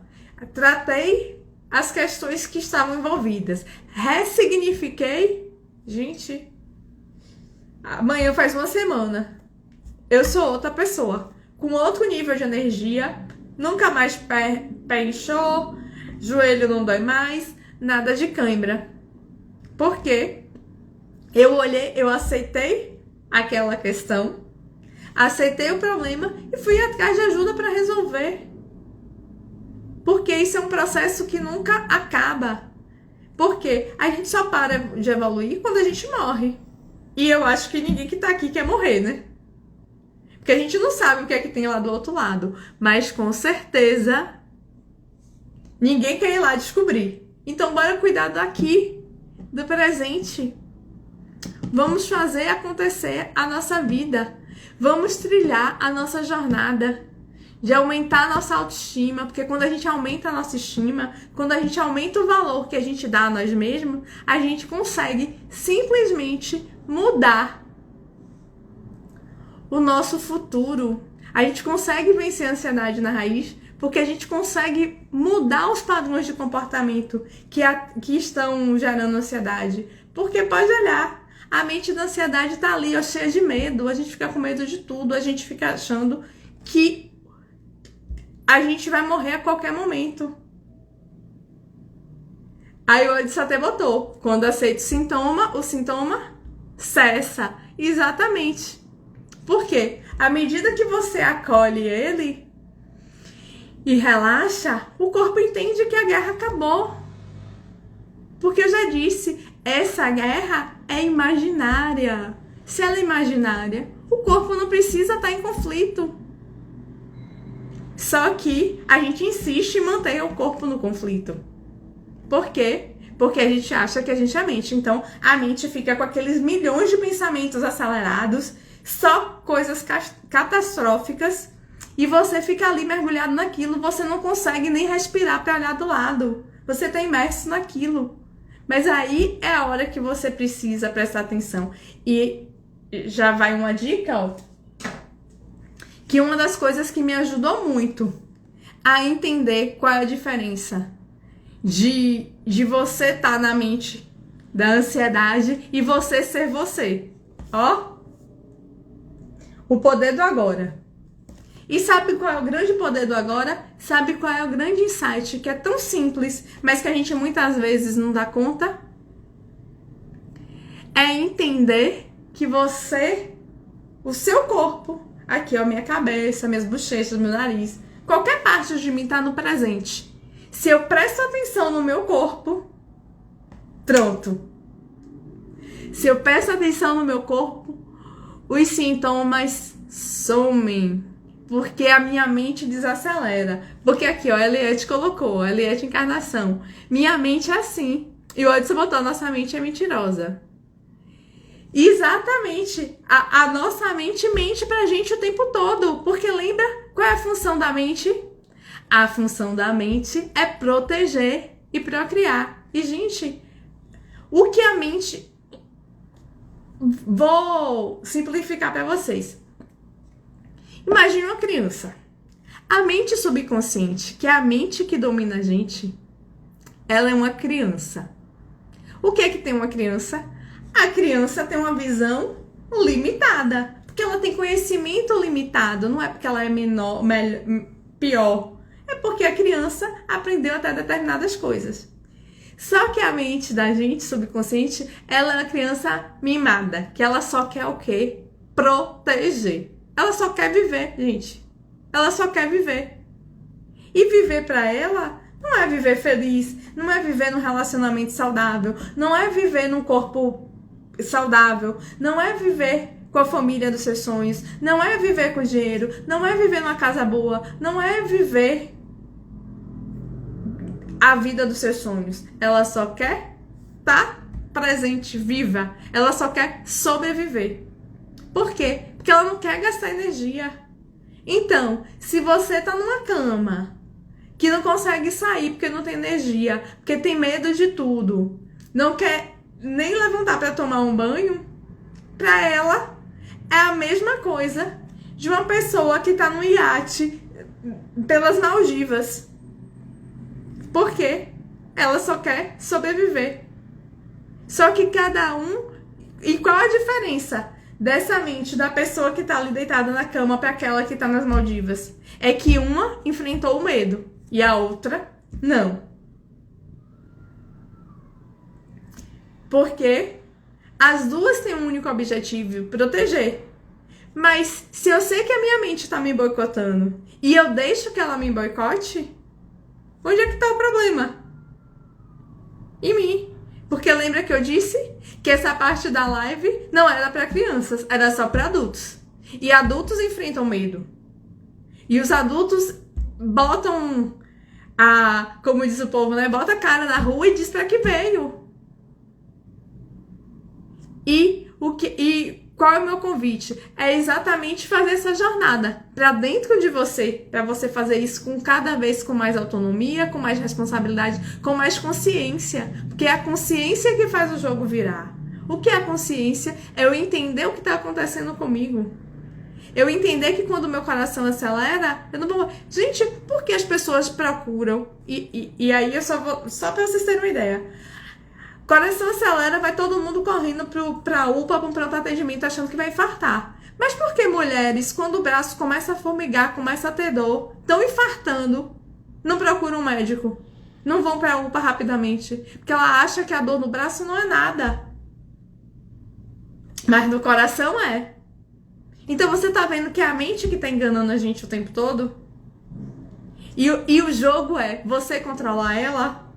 tratei as questões que estavam envolvidas, ressignifiquei, gente, amanhã faz uma semana, eu sou outra pessoa, com outro nível de energia, nunca mais pé inchou, joelho não dói mais, nada de cãibra. Por quê? Eu olhei, eu aceitei aquela questão, aceitei o problema e fui atrás de ajuda para resolver. Porque isso é um processo que nunca acaba. Porque a gente só para de evoluir quando a gente morre. E eu acho que ninguém que tá aqui quer morrer, né? Porque a gente não sabe o que é que tem lá do outro lado. Mas com certeza, ninguém quer ir lá descobrir. Então bora cuidar daqui, do presente. Vamos fazer acontecer a nossa vida. Vamos trilhar a nossa jornada de aumentar a nossa autoestima, porque quando a gente aumenta a nossa estima, quando a gente aumenta o valor que a gente dá a nós mesmos, a gente consegue simplesmente mudar o nosso futuro. A gente consegue vencer a ansiedade na raiz, porque a gente consegue mudar os padrões de comportamento que estão gerando ansiedade. Porque pode olhar, a mente da ansiedade está ali, ó, cheia de medo, a gente fica com medo de tudo, a gente fica achando que a gente vai morrer a qualquer momento. Aí o Odisseus até botou, quando aceita o sintoma cessa. Exatamente. Por quê? À medida que você acolhe ele e relaxa, o corpo entende que a guerra acabou. Porque eu já disse, essa guerra é imaginária. Se ela é imaginária, o corpo não precisa estar em conflito. Só que a gente insiste em manter o corpo no conflito. Por quê? Porque a gente acha que a gente é a mente. Então, a mente fica com aqueles milhões de pensamentos acelerados, só coisas catastróficas, e você fica ali mergulhado naquilo, você não consegue nem respirar para olhar do lado. Você está imerso naquilo. Mas aí é a hora que você precisa prestar atenção. E já vai uma dica, ó, que uma das coisas que me ajudou muito a entender qual é a diferença de você estar na mente da ansiedade e você ser você. Ó, o poder do agora. E sabe qual é o grande poder do agora? Sabe qual é o grande insight que é tão simples, mas que a gente muitas vezes não dá conta? É entender que você, o seu corpo, aqui ó, minha cabeça, minhas bochechas, meu nariz, qualquer parte de mim tá no presente. Se eu presto atenção no meu corpo, pronto. Se eu presto atenção no meu corpo, os sintomas somem. Porque a minha mente desacelera. Porque aqui, ó, a Eliette colocou, a Eliette Encarnação. Minha mente é assim. E o Odisseus botou, nossa mente é mentirosa. Exatamente. A nossa mente mente pra gente o tempo todo. Porque lembra qual é a função da mente? A função da mente é proteger e procriar. E, gente, o que a mente... Vou simplificar pra vocês. Imagine uma criança. A mente subconsciente, que é a mente que domina a gente, ela é uma criança. O que é que tem uma criança? A criança tem uma visão limitada, porque ela tem conhecimento limitado, não é porque ela é menor, pior, é porque a criança aprendeu até determinadas coisas. Só que a mente da gente subconsciente, ela é uma criança mimada, que ela só quer o quê? Proteger. Ela só quer viver, gente. Ela só quer viver. E viver pra ela não é viver feliz, não é viver num relacionamento saudável, não é viver num corpo saudável, não é viver com a família dos seus sonhos, não é viver com dinheiro, não é viver numa casa boa, não é viver a vida dos seus sonhos. Ela só quer estar presente, viva. Ela só quer sobreviver. Por quê? Porque ela não quer gastar energia. Então, se você tá numa cama que não consegue sair porque não tem energia, porque tem medo de tudo, não quer nem levantar para tomar um banho, para ela é a mesma coisa de uma pessoa que tá num iate pelas Maldivas. Por quê? Ela só quer sobreviver. Só que cada um... E qual a diferença dessa mente da pessoa que tá ali deitada na cama para aquela que tá nas Maldivas? É que uma enfrentou o medo e a outra não. Porque as duas têm um único objetivo, proteger. Mas se eu sei que a minha mente tá me boicotando e eu deixo que ela me boicote, onde é que tá o problema? Em mim. Porque lembra que eu disse que essa parte da live não era para crianças, era só para adultos. E adultos enfrentam medo. E os adultos botam como diz o povo, né? Bota a cara na rua e diz para que veio. E qual é o meu convite? É exatamente fazer essa jornada para dentro de você, para você fazer isso com cada vez com mais autonomia, com mais responsabilidade, com mais consciência, porque é a consciência que faz o jogo virar. O que é a consciência? É eu entender o que está acontecendo comigo. Eu entender que quando o meu coração acelera, eu não vou... Gente, por que as pessoas procuram? E aí eu só para vocês terem uma ideia. Coração acelera, vai todo mundo correndo pra UPA, pra um pronto atendimento, achando que vai infartar. Mas por que mulheres, quando o braço começa a formigar, começa a ter dor, estão infartando, não procuram um médico? Não vão pra UPA rapidamente? Porque ela acha que a dor no braço não é nada. Mas no coração é. Então você tá vendo que é a mente que tá enganando a gente o tempo todo? E o jogo é você controlar ela.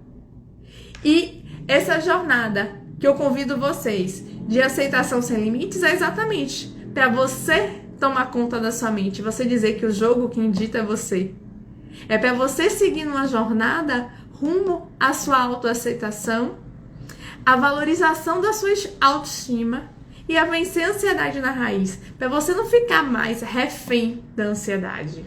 E essa jornada que eu convido vocês de aceitação sem limites é exatamente para você tomar conta da sua mente. Você dizer que o jogo quem dita é você. É para você seguir numa jornada rumo à sua autoaceitação, a valorização da sua autoestima e a vencer a ansiedade na raiz, para você não ficar mais refém da ansiedade.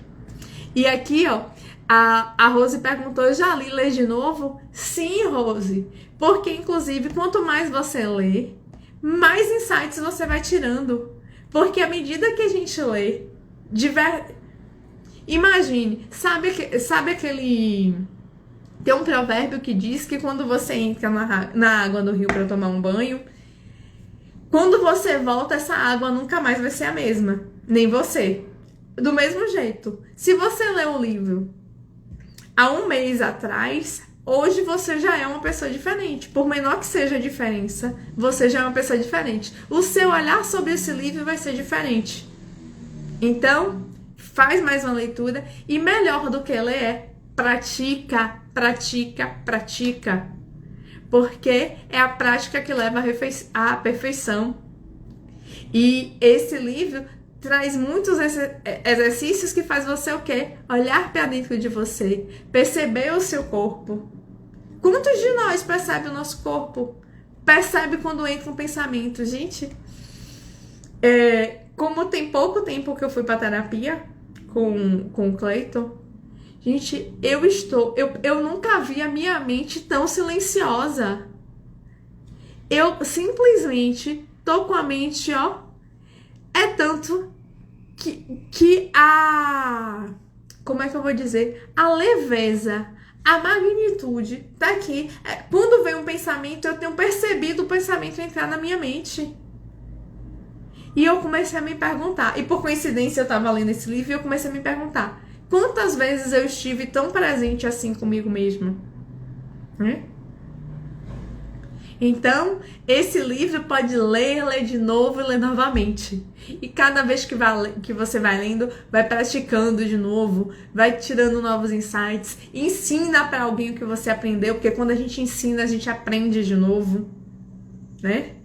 E aqui, ó, a Rose perguntou, eu já li, lê de novo? Sim, Rose, porque inclusive quanto mais você lê, mais insights você vai tirando. Porque à medida que a gente lê, imagine, sabe aquele... Tem um provérbio que diz que quando você entra na água do rio para tomar um banho, quando você volta, essa água nunca mais vai ser a mesma. Nem você. Do mesmo jeito, se você lê o livro há um mês atrás, hoje você já é uma pessoa diferente. Por menor que seja a diferença, você já é uma pessoa diferente. O seu olhar sobre esse livro vai ser diferente. Então, faz mais uma leitura e melhor do que ler é pratica, pratica, pratica. Porque é a prática que leva à perfeição. E esse livro traz muitos exercícios que faz você o quê? Olhar para dentro de você, perceber o seu corpo. Quantos de nós percebe o nosso corpo? Percebe quando entra um pensamento? Gente, como tem pouco tempo que eu fui para terapia com o Cleiton, gente, eu nunca vi a minha mente tão silenciosa. Eu simplesmente tô com a mente, ó, é tanto que como é que eu vou dizer? A leveza, a magnitude tá aqui. Quando vem um pensamento, eu tenho percebido o pensamento entrar na minha mente. E eu comecei a me perguntar, e por coincidência eu tava lendo esse livro e eu comecei a me perguntar, quantas vezes eu estive tão presente assim comigo mesma? Então, esse livro pode ler de novo e ler novamente. E cada vez que você vai lendo, vai praticando de novo, vai tirando novos insights, ensina para alguém o que você aprendeu, porque quando a gente ensina, a gente aprende de novo, né?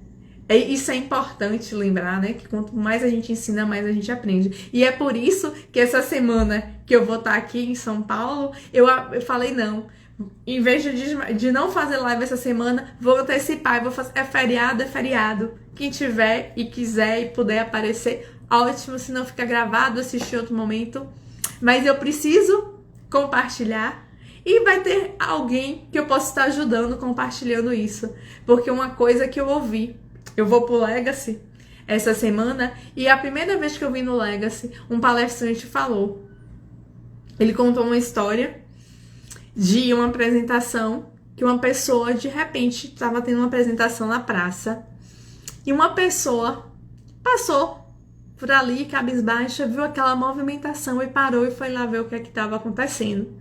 Isso é importante lembrar, né? Que quanto mais a gente ensina, mais a gente aprende. E é por isso que essa semana que eu vou estar aqui em São Paulo, eu falei, não, em vez de não fazer live essa semana, vou antecipar, vou fazer, é feriado. Quem tiver e quiser e puder aparecer, ótimo, se não fica gravado, assistir outro momento. Mas eu preciso compartilhar e vai ter alguém que eu possa estar ajudando compartilhando isso. Porque uma coisa que eu ouvi, eu vou pro Legacy essa semana e a primeira vez que eu vi no Legacy, um palestrante falou. Ele contou uma história de uma apresentação que uma pessoa, de repente, estava tendo uma apresentação na praça e uma pessoa passou por ali, cabisbaixa, viu aquela movimentação e parou e foi lá ver o que é que estava acontecendo.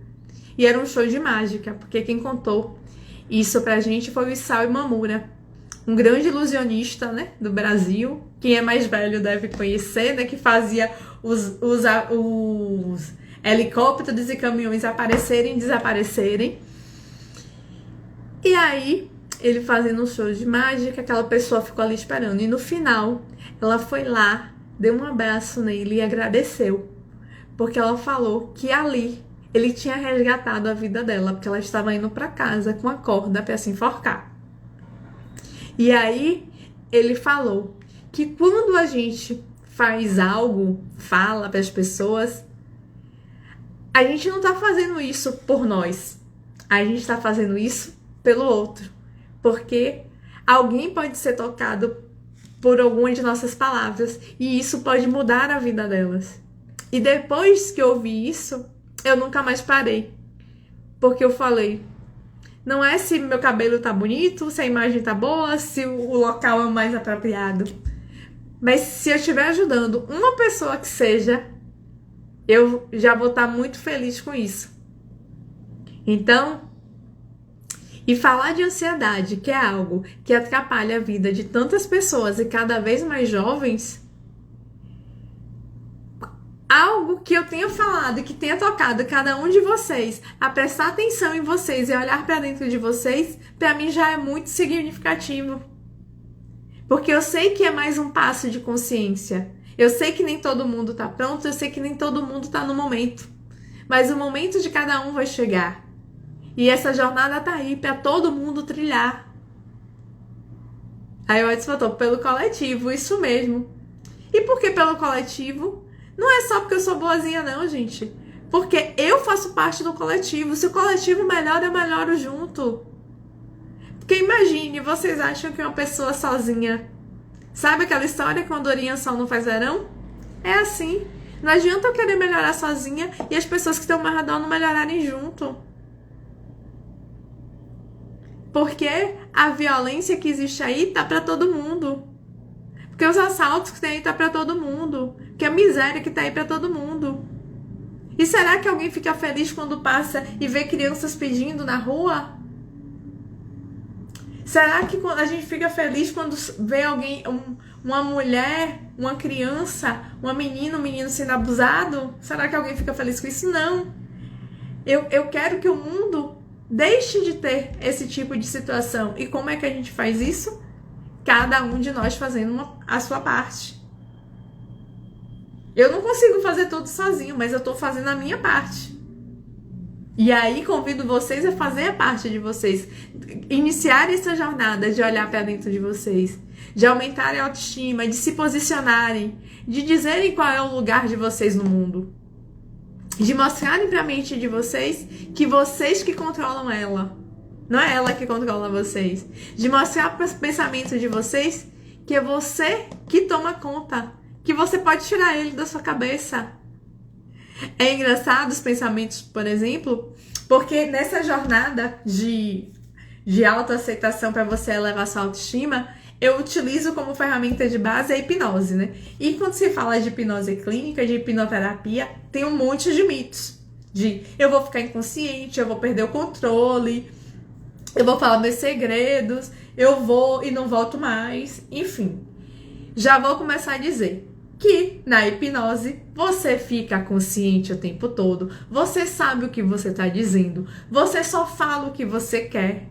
E era um show de mágica, porque quem contou isso pra gente foi o Isao Imamura, um grande ilusionista, né, do Brasil. Quem é mais velho deve conhecer, né, que fazia os helicópteros e caminhões aparecerem e desaparecerem. E aí, ele fazendo um show de mágica, aquela pessoa ficou ali esperando. E no final, ela foi lá, deu um abraço nele e agradeceu. Porque ela falou que ali ele tinha resgatado a vida dela, porque ela estava indo para casa com a corda para se enforcar. E aí, ele falou que quando a gente faz algo, fala para as pessoas, a gente não tá fazendo isso por nós. A gente tá fazendo isso pelo outro. Porque alguém pode ser tocado por alguma de nossas palavras e isso pode mudar a vida delas. E depois que eu ouvi isso, eu nunca mais parei. Porque eu falei, não é se meu cabelo tá bonito, se a imagem tá boa, se o local é o mais apropriado. Mas se eu estiver ajudando uma pessoa que seja, eu já vou estar muito feliz com isso. Então, e falar de ansiedade, que é algo que atrapalha a vida de tantas pessoas e cada vez mais jovens, algo que eu tenha falado e que tenha tocado cada um de vocês a prestar atenção em vocês e olhar para dentro de vocês, para mim já é muito significativo. Porque eu sei que é mais um passo de consciência. Eu sei que nem todo mundo tá pronto, eu sei que nem todo mundo tá no momento. Mas o momento de cada um vai chegar. E essa jornada tá aí para todo mundo trilhar. Aí o Edson botou, pelo coletivo, isso mesmo. E por que pelo coletivo? Não é só porque eu sou boazinha não, gente. Porque eu faço parte do coletivo. Se o coletivo melhora, eu melhoro junto. Porque imagine, vocês acham que uma pessoa sozinha... Sabe aquela história que andorinha sol não faz verão? É assim. Não adianta eu querer melhorar sozinha e as pessoas que estão ao meu redor não melhorarem junto. Porque a violência que existe aí tá pra todo mundo. Porque os assaltos que tem aí tá pra todo mundo. Porque a miséria que tá aí pra todo mundo. E será que alguém fica feliz quando passa e vê crianças pedindo na rua? Será que a gente fica feliz quando vê alguém, uma mulher, uma criança, uma menina, um menino sendo abusado? Será que alguém fica feliz com isso? Não. Eu quero que o mundo deixe de ter esse tipo de situação. E como é que a gente faz isso? Cada um de nós fazendo a sua parte. Eu não consigo fazer tudo sozinho, mas eu tô fazendo a minha parte. E aí convido vocês a fazer a parte de vocês. Iniciarem essa jornada de olhar para dentro de vocês. De aumentarem a autoestima, de se posicionarem. De dizerem qual é o lugar de vocês no mundo. De mostrarem para a mente de vocês que controlam ela. Não é ela que controla vocês. De mostrar para os pensamentos de vocês que é você que toma conta. Que você pode tirar ele da sua cabeça. É engraçado os pensamentos, por exemplo, porque nessa jornada de autoaceitação para você elevar sua autoestima, eu utilizo como ferramenta de base a hipnose, né? E quando se fala de hipnose clínica, de hipnoterapia, tem um monte de mitos. De eu vou ficar inconsciente, eu vou perder o controle, eu vou falar meus segredos, eu vou e não volto mais, enfim. Já vou começar a dizer que na hipnose você fica consciente o tempo todo, você sabe o que você está dizendo, você só fala o que você quer,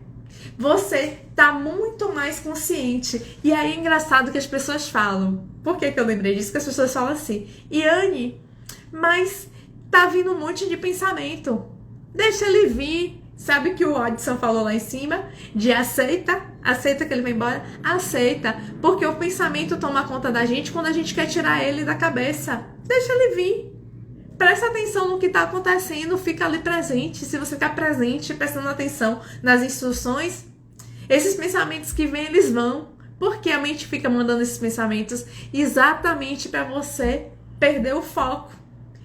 você tá muito mais consciente. E aí é engraçado que as pessoas falam, por que eu lembrei disso? Que as pessoas falam assim, Iane, mas tá vindo um monte de pensamento, deixa ele vir. Sabe o que o Odson falou lá em cima? De aceita que ele vai embora? Aceita, porque o pensamento toma conta da gente quando a gente quer tirar ele da cabeça. Deixa ele vir. Presta atenção no que está acontecendo, fica ali presente. Se você ficar presente, prestando atenção nas instruções, esses pensamentos que vêm, eles vão. Porque a mente fica mandando esses pensamentos exatamente para você perder o foco.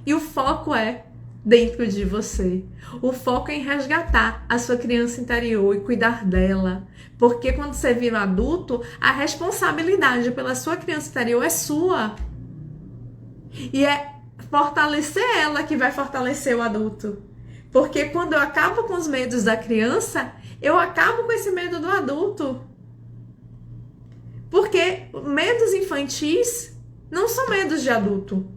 E o foco é dentro de você. O foco é em resgatar a sua criança interior e cuidar dela. Porque quando você vira um adulto, a responsabilidade pela sua criança interior é sua. E é fortalecer ela que vai fortalecer o adulto. Porque quando eu acabo com os medos da criança, eu acabo com esse medo do adulto. Porque medos infantis não são medos de adulto.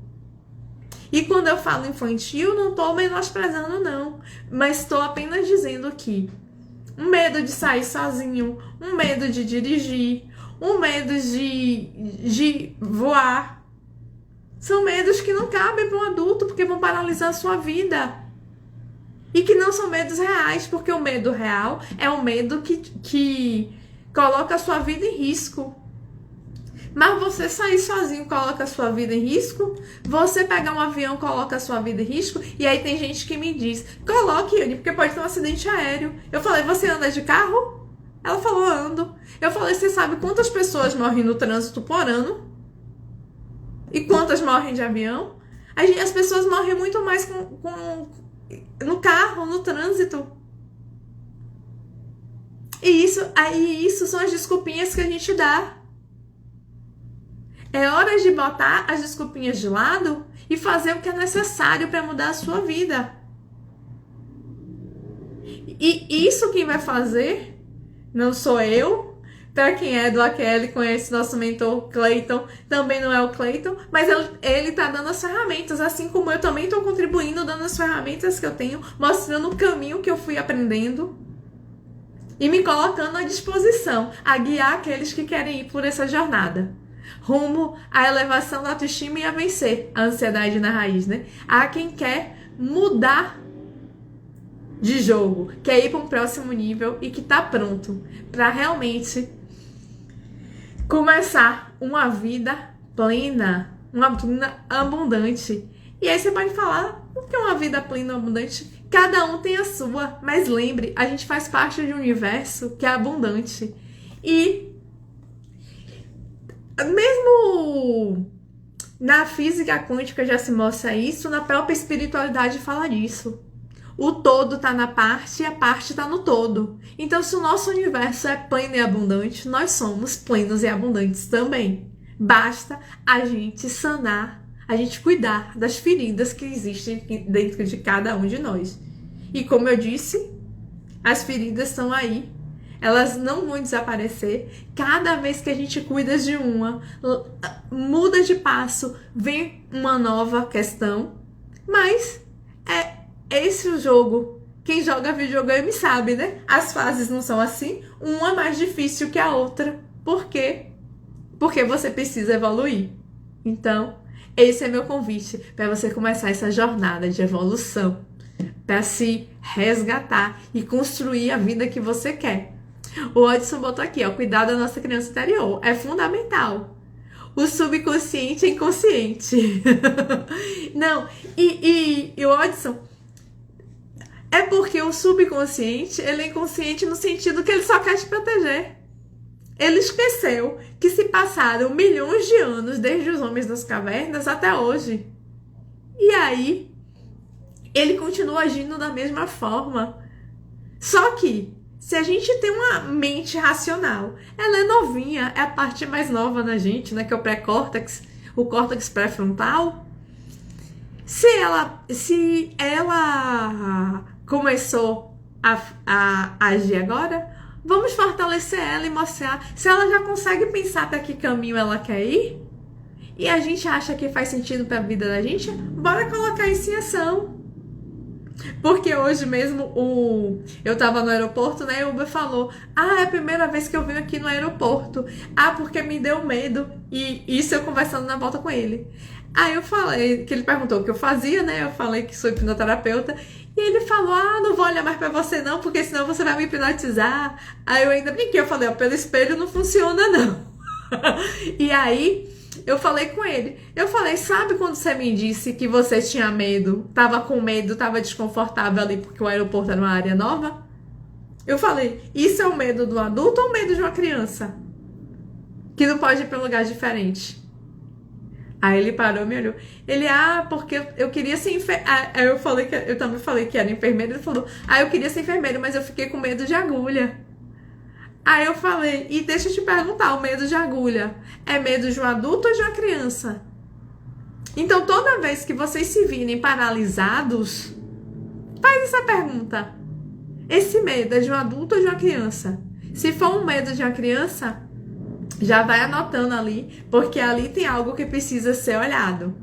E quando eu falo infantil, não estou menosprezando não, mas estou apenas dizendo que um medo de sair sozinho, um medo de dirigir, um medo de voar, são medos que não cabem para um adulto porque vão paralisar a sua vida. E que não são medos reais, porque o medo real é um medo que coloca a sua vida em risco. Mas você sair sozinho coloca a sua vida em risco? Você pegar um avião coloca a sua vida em risco? E aí tem gente que me diz, coloque, Anne, porque pode ter um acidente aéreo. Eu falei, você anda de carro? Ela falou, ando. Eu falei, você sabe quantas pessoas morrem no trânsito por ano? E quantas morrem de avião? As pessoas morrem muito mais no carro, no trânsito. E isso são as desculpinhas que a gente dá. É hora de botar as desculpinhas de lado e fazer o que é necessário para mudar a sua vida. E isso quem vai fazer não sou eu. Para quem é do AQL, conhece nosso mentor Clayton, também não é o Clayton, mas ele tá dando as ferramentas, assim como eu também estou contribuindo, dando as ferramentas que eu tenho, mostrando o caminho que eu fui aprendendo e me colocando à disposição, a guiar aqueles que querem ir por essa jornada. Rumo à elevação da autoestima e a vencer a ansiedade na raiz, né? Há quem quer mudar de jogo, quer ir para um próximo nível e que tá pronto para realmente começar uma vida plena, uma vida abundante. E aí você pode falar, o que é uma vida plena e abundante? Cada um tem a sua, mas lembre, a gente faz parte de um universo que é abundante. E mesmo na física quântica já se mostra isso, na própria espiritualidade fala disso. O todo está na parte e a parte está no todo. Então, se o nosso universo é pleno e abundante, nós somos plenos e abundantes também. Basta a gente sanar, a gente cuidar das feridas que existem dentro de cada um de nós. E como eu disse, as feridas estão aí. Elas não vão desaparecer. Cada vez que a gente cuida de uma, muda de passo, vem uma nova questão. Mas é esse o jogo. Quem joga videogame sabe, né? As fases não são assim. Uma é mais difícil que a outra. Por quê? Porque você precisa evoluir. Então, esse é meu convite para você começar essa jornada de evolução, para se resgatar e construir a vida que você quer. O Odson botou aqui, ó, cuidar da nossa criança interior. É fundamental. O subconsciente é inconsciente. Não, e o Odson, é porque o subconsciente, ele é inconsciente no sentido que ele só quer te proteger. Ele esqueceu que se passaram milhões de anos desde os homens das cavernas até hoje. E aí, ele continua agindo da mesma forma. Só que, se a gente tem uma mente racional, ela é novinha, é a parte mais nova da gente, né? Que é o pré-córtex, o córtex pré-frontal. Se ela começou a agir agora, vamos fortalecer ela e mostrar se ela já consegue pensar para que caminho ela quer ir. E a gente acha que faz sentido para a vida da gente, bora colocar isso em ação. Porque hoje mesmo eu tava no aeroporto, né? E o Uber falou, é a primeira vez que eu venho aqui no aeroporto. Porque me deu medo. E isso eu conversando na volta com ele. Aí eu falei, que ele perguntou o que eu fazia, né? Eu falei que sou hipnoterapeuta. E ele falou, não vou olhar mais pra você não, porque senão você vai me hipnotizar. Aí eu ainda brinquei, eu falei, pelo espelho não funciona não. E aí eu falei com ele, eu falei, sabe quando você me disse que você tinha medo, tava com medo, tava desconfortável ali porque o aeroporto era uma área nova? Eu falei, isso é o medo do adulto ou o medo de uma criança? Que não pode ir pra um lugar diferente. Aí ele parou e me olhou. Ele, porque eu queria ser enfermeiro. Aí eu também falei que era enfermeiro. Ele falou, eu queria ser enfermeiro, mas eu fiquei com medo de agulha. Aí eu falei, e deixa eu te perguntar, o medo de agulha é medo de um adulto ou de uma criança? Então, toda vez que vocês se virem paralisados, faz essa pergunta. Esse medo é de um adulto ou de uma criança? Se for um medo de uma criança, já vai anotando ali, porque ali tem algo que precisa ser olhado.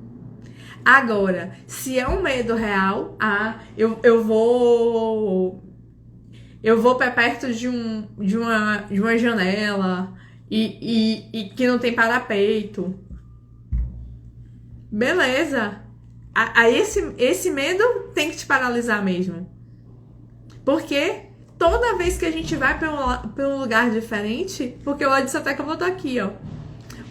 Agora, se é um medo real, eu vou para perto de uma janela e que não tem parapeito. Beleza. Aí esse medo tem que te paralisar mesmo. Porque toda vez que a gente vai para um lugar diferente, porque o Odisseteca botou aqui, ó.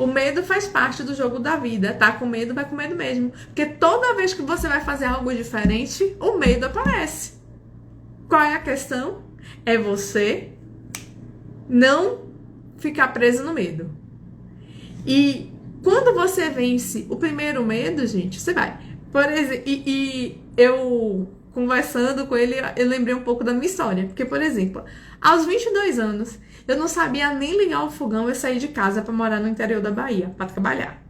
O medo faz parte do jogo da vida. Tá com medo, vai com medo mesmo. Porque toda vez que você vai fazer algo diferente, o medo aparece. Qual é a questão? É você não ficar preso no medo. E quando você vence o primeiro medo, gente, você vai. Por exemplo, e eu conversando com ele, eu lembrei um pouco da minha história. Porque, por exemplo, aos 22 anos, eu não sabia nem ligar o fogão, eu saí de casa para morar no interior da Bahia, para trabalhar.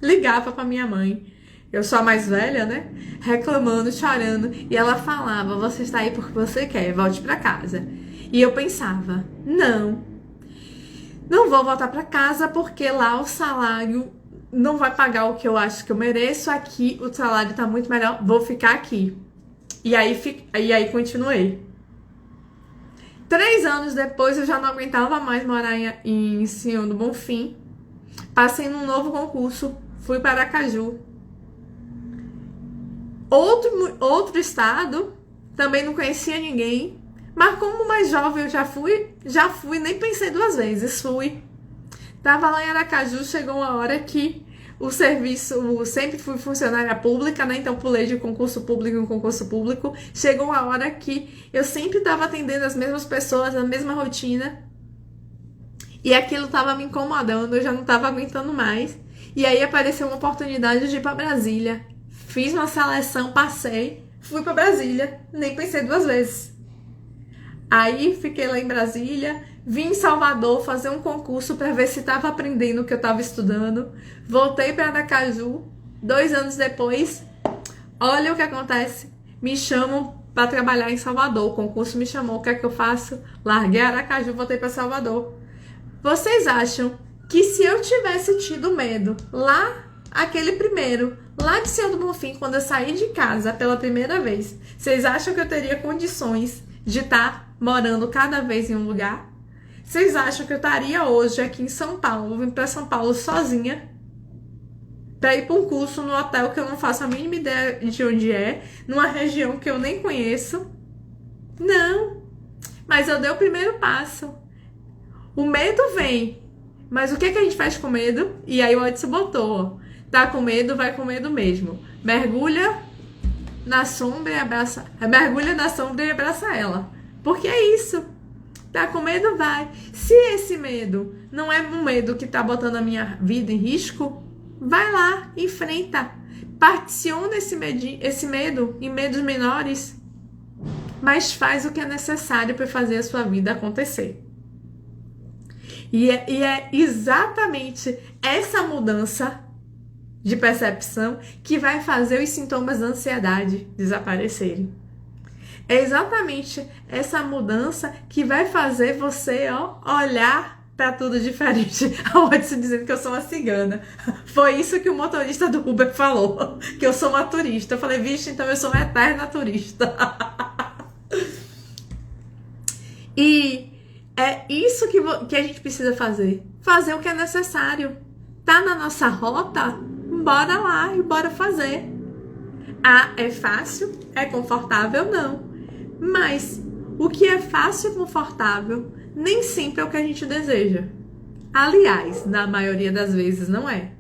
Ligava para minha mãe, eu sou a mais velha, né? Reclamando, chorando, e ela falava: você está aí porque você quer, volte para casa. E eu pensava: não vou voltar para casa porque lá o salário não vai pagar o que eu acho que eu mereço, aqui o salário tá muito melhor, vou ficar aqui. E aí continuei. 3 anos depois eu já não aguentava mais morar em Senhor do Bonfim. Passei num novo concurso, fui para Aracaju. Outro estado, também não conhecia ninguém. Mas como mais jovem eu já fui, nem pensei 2 vezes, fui. Tava lá em Aracaju, chegou uma hora que o serviço, eu sempre fui funcionária pública, né? Então pulei de concurso público em concurso público. Chegou uma hora que eu sempre estava atendendo as mesmas pessoas, a mesma rotina. E aquilo estava me incomodando, eu já não estava aguentando mais. E aí apareceu uma oportunidade de ir para Brasília. Fiz uma seleção, passei, fui para Brasília, nem pensei 2 vezes. Aí fiquei lá em Brasília, vim em Salvador fazer um concurso para ver se estava aprendendo o que eu estava estudando. Voltei para Aracaju, 2 anos depois, olha o que acontece. Me chamam para trabalhar em Salvador, o concurso me chamou, o que é que eu faço? Larguei Aracaju, voltei para Salvador. Vocês acham que se eu tivesse tido medo lá, aquele primeiro, lá de Senhor do Bonfim, quando eu saí de casa pela primeira vez, vocês acham que eu teria condições de estar morando cada vez em um lugar? Vocês acham que eu estaria hoje aqui em São Paulo, vim para São Paulo sozinha, para ir para um curso no hotel que eu não faço a mínima ideia de onde é, numa região que eu nem conheço? Não. Mas eu dei o primeiro passo. O medo vem. Mas o que a gente faz com medo? E aí o Edson botou: tá com medo, vai com medo mesmo. Mergulha na sombra e abraça. Mergulha na sombra e abraça ela. Porque é isso. Tá com medo, vai. Se esse medo não é um medo que tá botando a minha vida em risco, vai lá, enfrenta. Particiona esse medo em medos menores, mas faz o que é necessário para fazer a sua vida acontecer. E é exatamente essa mudança de percepção que vai fazer os sintomas da ansiedade desaparecerem. É exatamente essa mudança que vai fazer você olhar para tudo diferente. A Odisse dizendo que eu sou uma cigana. Foi isso que o motorista do Uber falou, que eu sou uma turista. Eu falei: vixe, então eu sou uma eterna turista. E é isso que a gente precisa fazer. Fazer o que é necessário. Tá na nossa rota? Bora lá e bora fazer. Ah, é fácil? É confortável? Não. Mas o que é fácil e confortável nem sempre é o que a gente deseja. Aliás, na maioria das vezes não é.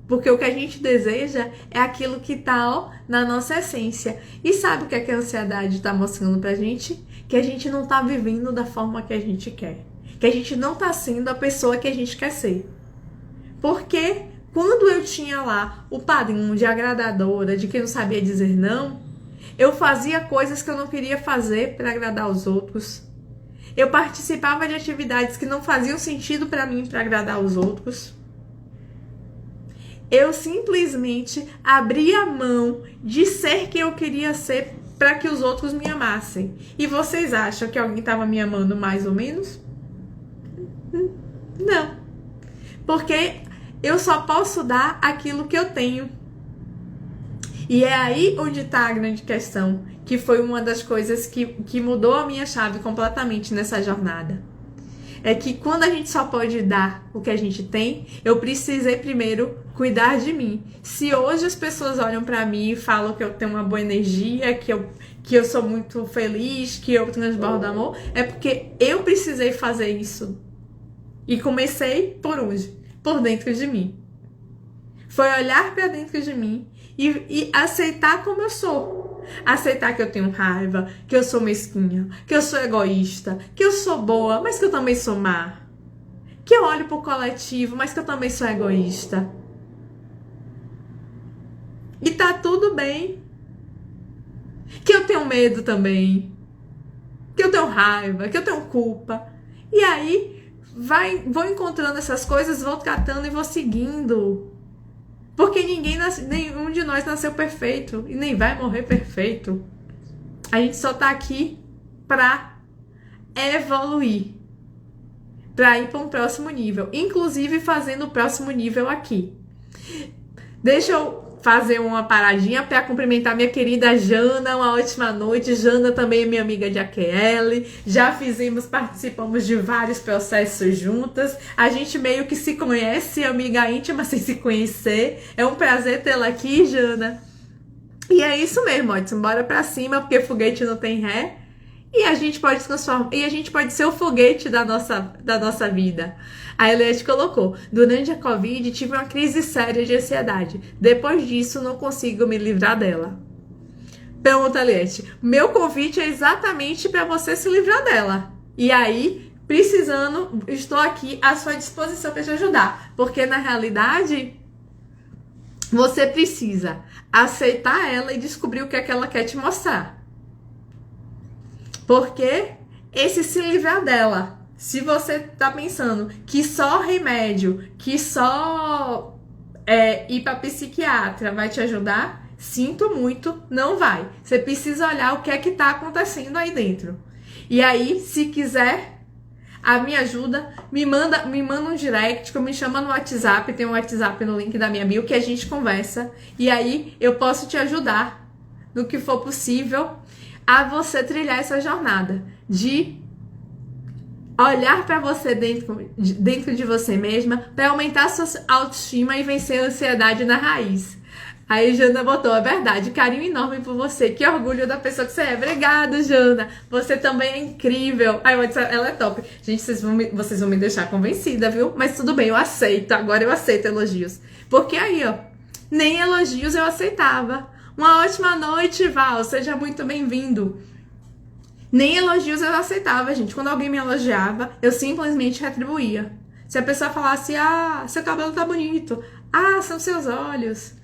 Porque o que a gente deseja é aquilo que tá na nossa essência. E sabe o que a ansiedade está mostrando pra gente? Que a gente não tá vivendo da forma que a gente quer. Que a gente não tá sendo a pessoa que a gente quer ser. Porque quando eu tinha lá o padrão de agradadora, de quem não sabia dizer não, eu fazia coisas que eu não queria fazer para agradar os outros. Eu participava de atividades que não faziam sentido para mim para agradar os outros. Eu simplesmente abria mão de ser quem eu queria ser para que os outros me amassem. E vocês acham que alguém estava me amando mais ou menos? Não. Porque eu só posso dar aquilo que eu tenho. E é aí onde está a grande questão, que foi uma das coisas que mudou a minha chave completamente nessa jornada. É que quando a gente só pode dar o que a gente tem, eu precisei primeiro cuidar de mim. Se hoje as pessoas olham pra mim e falam que eu tenho uma boa energia, que eu sou muito feliz, que eu transbordo amor, é porque eu precisei fazer isso. E comecei por onde? por dentro de mim. Foi olhar para dentro de mim e aceitar como eu sou. Aceitar que eu tenho raiva, que eu sou mesquinha, que eu sou egoísta, que eu sou boa, mas que eu também sou má. Que eu olho pro coletivo, mas que eu também sou egoísta. E tá tudo bem. Que eu tenho medo também. Que eu tenho raiva, que eu tenho culpa. E aí, vou encontrando essas coisas, vou tratando e vou seguindo. Porque nenhum de nós nasceu perfeito e nem vai morrer perfeito. A gente só tá aqui pra evoluir. Pra ir para um próximo nível. Inclusive fazendo o próximo nível aqui. Deixa eu fazer uma paradinha para cumprimentar minha querida Jana, uma ótima noite. Jana também é minha amiga de AQL, já participamos de vários processos juntas, a gente meio que se conhece, amiga íntima sem se conhecer. É um prazer tê-la aqui, Jana. E é isso mesmo, Odson, bora pra cima, porque foguete não tem ré. E a gente pode transformar, e a gente pode ser o foguete da nossa vida. A Eliette colocou: durante a Covid tive uma crise séria de ansiedade. Depois disso não consigo me livrar dela. Pronto, Eliette. Meu convite é exatamente para você se livrar dela. E aí, precisando, estou aqui à sua disposição para te ajudar. Porque na realidade, você precisa aceitar ela e descobrir o que é que ela quer te mostrar. Porque esse se livrar dela, se você tá pensando que só remédio, que só ir pra psiquiatra vai te ajudar, sinto muito, não vai. Você precisa olhar o que é que tá acontecendo aí dentro. E aí, se quiser a minha ajuda, me manda um direct, me chama no WhatsApp, tem um WhatsApp no link da minha bio que a gente conversa. E aí eu posso te ajudar no que for possível a você trilhar essa jornada de olhar para você dentro de você mesma, para aumentar a sua autoestima e vencer a ansiedade na raiz. Aí Jana botou: é verdade, carinho enorme por você, que orgulho da pessoa que você é. Obrigada, Jana, você também é incrível. Aí ela é top. Gente, vocês vão me deixar convencida, viu? Mas tudo bem, eu aceito, agora eu aceito elogios. Porque aí, ó, nem elogios eu aceitava. Uma ótima noite, Val, seja muito bem-vindo. Nem elogios eu aceitava, gente. Quando alguém me elogiava, eu simplesmente retribuía. Se a pessoa falasse: ah, seu cabelo tá bonito. Ah, são seus olhos.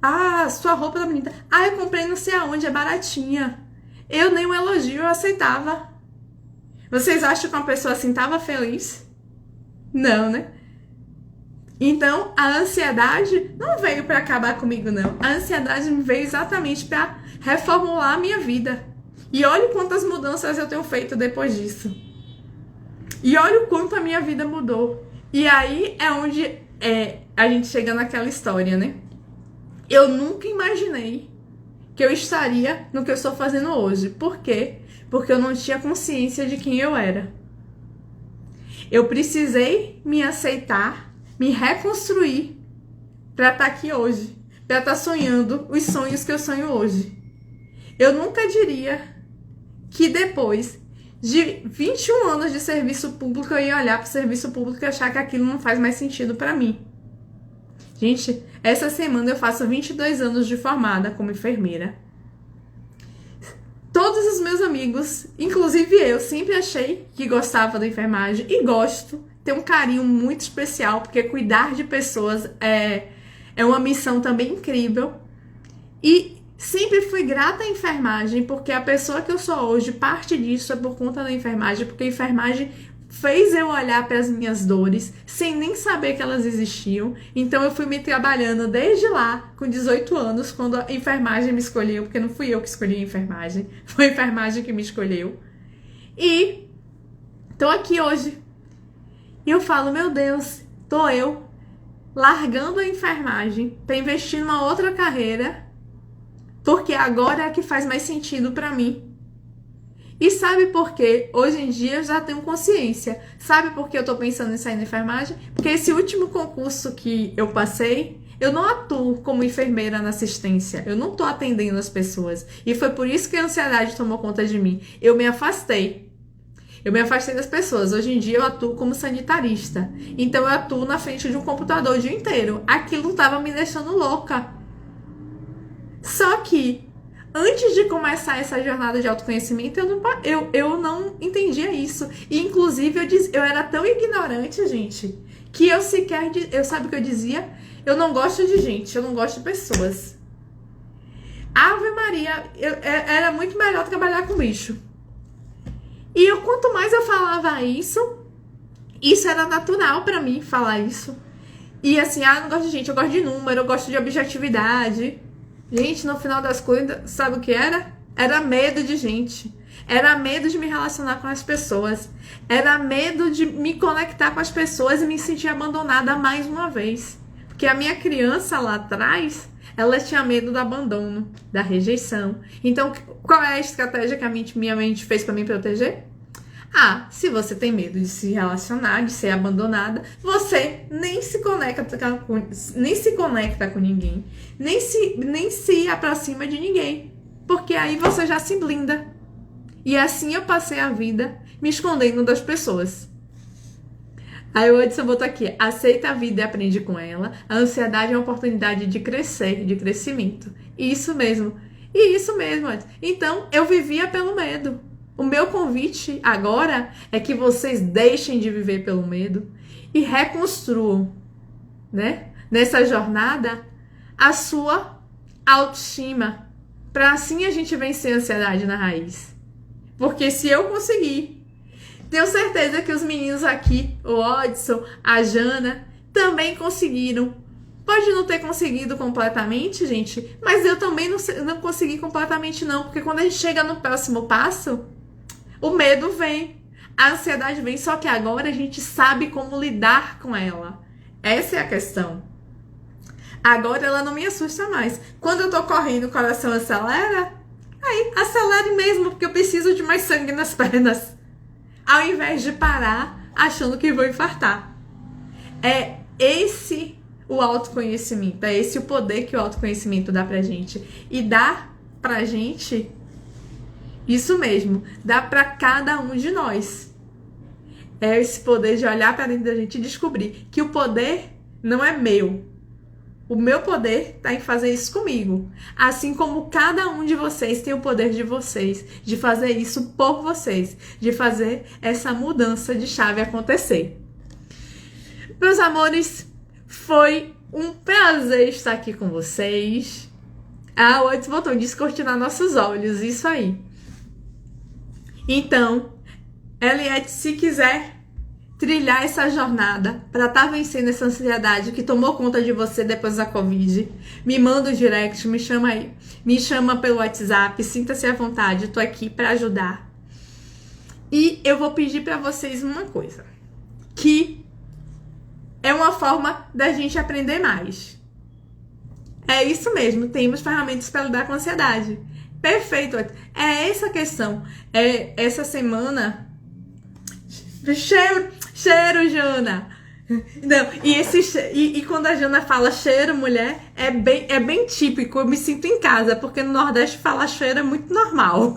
Ah, sua roupa tá bonita. Ah, eu comprei não sei aonde, é baratinha. Eu nem um elogio eu aceitava. Vocês acham que uma pessoa assim tava feliz? Não, né? Então, a ansiedade não veio para acabar comigo, não. A ansiedade veio exatamente para reformular a minha vida. E olha quantas mudanças eu tenho feito depois disso. E olha o quanto a minha vida mudou. E aí é onde a gente chega naquela história, né? Eu nunca imaginei que eu estaria no que eu estou fazendo hoje. Por quê? Porque eu não tinha consciência de quem eu era. Eu precisei me aceitar, me reconstruir para estar aqui hoje, para estar sonhando os sonhos que eu sonho hoje. Eu nunca diria que depois de 21 anos de serviço público eu ia olhar para o serviço público e achar que aquilo não faz mais sentido para mim. Gente, essa semana eu faço 22 anos de formada como enfermeira. Todos os meus amigos, inclusive eu, sempre achei que gostava da enfermagem e gosto. Tenho um carinho muito especial, porque cuidar de pessoas é uma missão também incrível. E sempre fui grata à enfermagem, porque a pessoa que eu sou hoje, parte disso é por conta da enfermagem, porque a enfermagem fez eu olhar para as minhas dores sem nem saber que elas existiam. Então eu fui me trabalhando desde lá, com 18 anos, quando a enfermagem me escolheu, porque não fui eu que escolhi a enfermagem, foi a enfermagem que me escolheu. E tô aqui hoje. E eu falo: meu Deus, tô eu largando a enfermagem para investir numa outra carreira, porque agora é a que faz mais sentido para mim. E sabe por quê? Hoje em dia eu já tenho consciência. Sabe por que eu tô pensando em sair da enfermagem? Porque esse último concurso que eu passei, eu não atuo como enfermeira na assistência. Eu não tô atendendo as pessoas. E foi por isso que a ansiedade tomou conta de mim. Eu me afastei. Eu me afastei das pessoas. Hoje em dia eu atuo como sanitarista. Então eu atuo na frente de um computador o dia inteiro. Aquilo tava me deixando louca. Só que, antes de começar essa jornada de autoconhecimento, eu não entendia isso. E, inclusive, eu era tão ignorante, gente, que eu sequer... sabe o que eu dizia? Eu não gosto de gente, eu não gosto de pessoas. Ave Maria, era muito melhor trabalhar com bicho. E quanto mais eu falava isso era natural pra mim falar isso. E assim, eu não gosto de gente, eu gosto de número, eu gosto de objetividade. Gente, no final das contas, sabe o que era? Era medo de gente. Era medo de me relacionar com as pessoas. Era medo de me conectar com as pessoas e me sentir abandonada mais uma vez. Porque a minha criança lá atrás, ela tinha medo do abandono, da rejeição. Então, qual é a estratégia que minha mente fez pra me proteger? Se você tem medo de se relacionar, de ser abandonada, você nem se conecta com ninguém, nem se aproxima de ninguém, porque aí você já se blinda. E assim eu passei a vida me escondendo das pessoas. Aí o Edson botou aqui: aceita a vida e aprende com ela. A ansiedade é uma oportunidade de crescer, de crescimento. Isso mesmo. Edson. Então, eu vivia pelo medo. O meu convite agora é que vocês deixem de viver pelo medo e reconstruam, né, nessa jornada, a sua autoestima, para assim a gente vencer a ansiedade na raiz. Porque se eu conseguir, tenho certeza que os meninos aqui, o Odson, a Jana, também conseguiram. Pode não ter conseguido completamente, gente, mas eu também não consegui completamente não, porque quando a gente chega no próximo passo, o medo vem, a ansiedade vem, só que agora a gente sabe como lidar com ela. Essa é a questão. Agora ela não me assusta mais. Quando eu tô correndo, o coração acelera, aí acelere mesmo, porque eu preciso de mais sangue nas pernas. Ao invés de parar achando que vou infartar. É esse o autoconhecimento, é esse o poder que o autoconhecimento dá pra gente. E dá pra gente... Isso mesmo, dá para cada um de nós. É esse poder de olhar para dentro da gente e descobrir que o poder não é meu. O meu poder está em fazer isso comigo. Assim como cada um de vocês tem o poder de vocês, de fazer isso por vocês, de fazer essa mudança de chave acontecer. Meus amores, foi um prazer estar aqui com vocês. O Edson botou descortinar nossos olhos, isso aí. Então, Eliette, se quiser trilhar essa jornada para estar vencendo essa ansiedade que tomou conta de você depois da Covid, me manda um direct, me chama aí, me chama pelo WhatsApp, sinta-se à vontade, eu tô aqui para ajudar. E eu vou pedir para vocês uma coisa, que é uma forma da gente aprender mais. É isso mesmo, temos ferramentas para lidar com a ansiedade. Perfeito, é essa questão. Essa semana. Cheiro, Jana. Não, e quando a Jana fala cheiro, mulher, é bem típico. Eu me sinto em casa, porque no Nordeste falar cheiro é muito normal.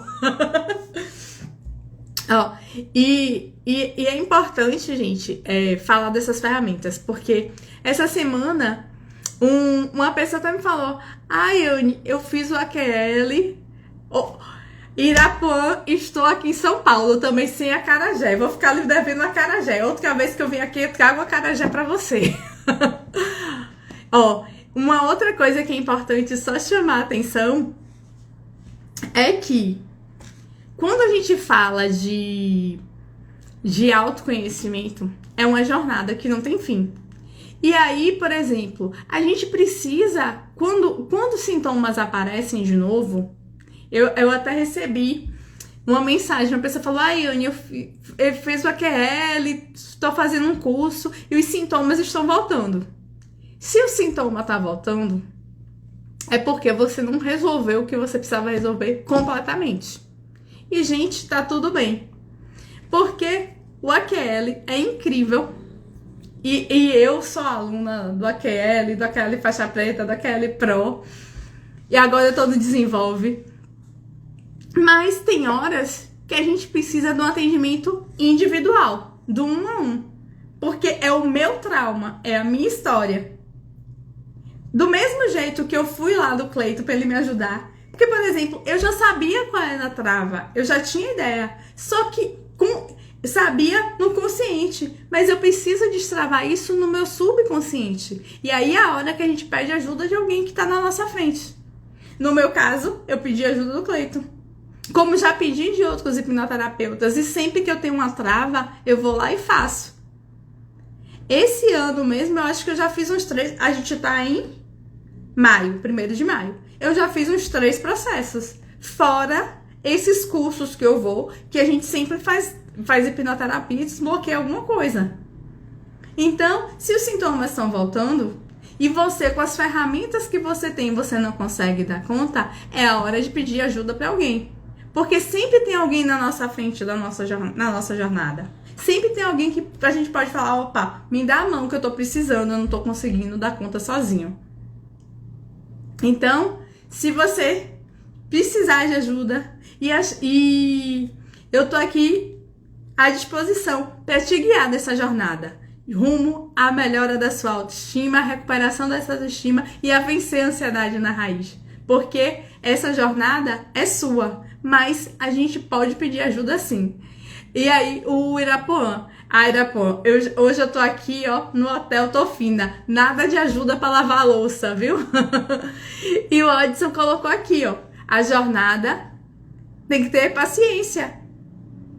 E é importante, gente, falar dessas ferramentas, porque essa semana uma pessoa até me falou: eu fiz o AQL. Irapuã, estou aqui em São Paulo, também sem acarajé. Vou ficar lhe devendo acarajé. Outra vez que eu vim aqui, eu trago acarajé pra você. Uma outra coisa que é importante só chamar a atenção é que quando a gente fala de autoconhecimento, é uma jornada que não tem fim. E aí, por exemplo, a gente precisa, quando os sintomas aparecem de novo, eu até recebi uma mensagem, uma pessoa falou: Anne, eu fiz o AQL, estou fazendo um curso e os sintomas estão voltando. Se o sintoma está voltando, é porque você não resolveu o que você precisava resolver completamente. E, gente, tá tudo bem. Porque o AQL é incrível. E eu sou aluna do AQL faixa preta, do AQL Pro. E agora eu tô no Desenvolve. Mas tem horas que a gente precisa de um atendimento individual, do 1 a 1. Porque é o meu trauma, é a minha história. Do mesmo jeito que eu fui lá do Cleito para ele me ajudar. Porque, por exemplo, eu já sabia qual era a trava, eu já tinha ideia. Só que sabia no consciente, mas eu preciso destravar isso no meu subconsciente. E aí é a hora que a gente pede ajuda de alguém que está na nossa frente. No meu caso, eu pedi ajuda do Cleito. Como já pedi de outros hipnoterapeutas. E sempre que eu tenho uma trava, eu vou lá e faço. Esse ano mesmo, eu acho que eu já fiz uns 3. A gente tá em maio, 1º de maio. Eu já fiz uns 3 processos. Fora esses cursos que eu vou, que a gente sempre faz hipnoterapia e desbloqueia alguma coisa. Então, se os sintomas estão voltando e você, com as ferramentas que você tem, você não consegue dar conta, é a hora de pedir ajuda para alguém. Porque sempre tem alguém na nossa frente na nossa jornada. Sempre tem alguém que a gente pode falar, opa, me dá a mão que eu tô precisando, eu não tô conseguindo dar conta sozinho. Então, se você precisar de ajuda e eu tô aqui à disposição para te guiar nessa jornada rumo à melhora da sua autoestima, à recuperação dessa autoestima e a vencer a ansiedade na raiz. Porque essa jornada é sua, mas a gente pode pedir ajuda sim. E aí, o Irapuã. Irapuã, hoje eu tô aqui, ó, no Hotel Tofina. Nada de ajuda pra lavar a louça, viu? E o Odson colocou aqui, ó. A jornada tem que ter paciência.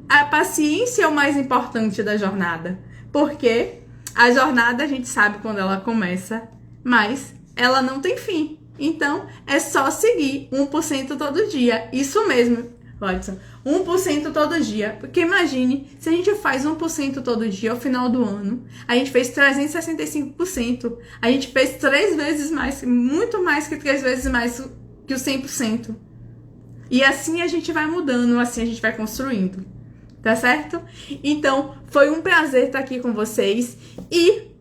A paciência é o mais importante da jornada. Porque a jornada a gente sabe quando ela começa, mas ela não tem fim. Então, é só seguir 1% todo dia. Isso mesmo, Watson. 1% todo dia. Porque imagine, se a gente faz 1% todo dia ao final do ano, a gente fez 365%. A gente fez 3 vezes mais, muito mais que 3 vezes mais que o 100%. E assim a gente vai mudando, assim a gente vai construindo. Tá certo? Então, foi um prazer estar aqui com vocês. E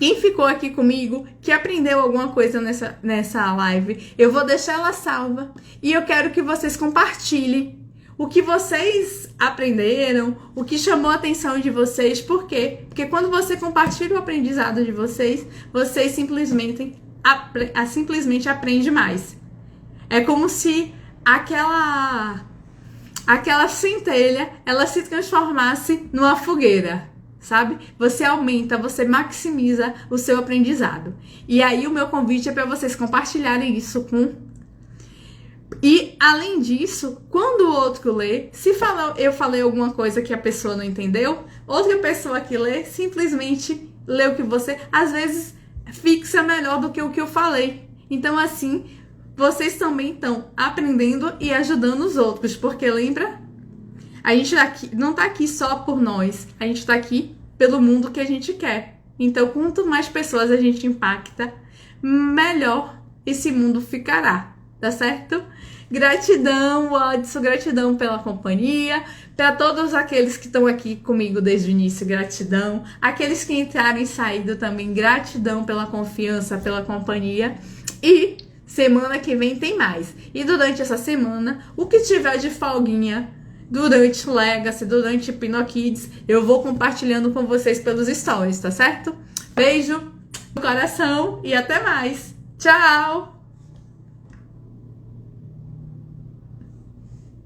quem ficou aqui comigo, que aprendeu alguma coisa nessa live, eu vou deixar ela salva. E eu quero que vocês compartilhem o que vocês aprenderam, o que chamou a atenção de vocês. Por quê? Porque quando você compartilha o aprendizado de vocês, vocês simplesmente aprendem mais. É como se aquela centelha, ela se transformasse numa fogueira, sabe? Você aumenta, você maximiza o seu aprendizado. E aí o meu convite é para vocês compartilharem isso com... E, além disso, quando o outro lê, eu falei alguma coisa que a pessoa não entendeu, outra pessoa que lê, simplesmente lê o que você, às vezes, fixa melhor do que o que eu falei. Então, assim, vocês também estão aprendendo e ajudando os outros, porque lembra? A gente não tá aqui só por nós, a gente tá aqui pelo mundo que a gente quer. Então, quanto mais pessoas a gente impacta, melhor esse mundo ficará, tá certo? Gratidão, Odson, gratidão pela companhia, para todos aqueles que estão aqui comigo desde o início, gratidão. Aqueles que entraram e saíram também, gratidão pela confiança, pela companhia. E semana que vem tem mais. E durante essa semana, o que tiver de folguinha, durante o Legacy, durante o PinoKids, eu vou compartilhando com vocês pelos stories, tá certo? Beijo no coração e até mais. Tchau!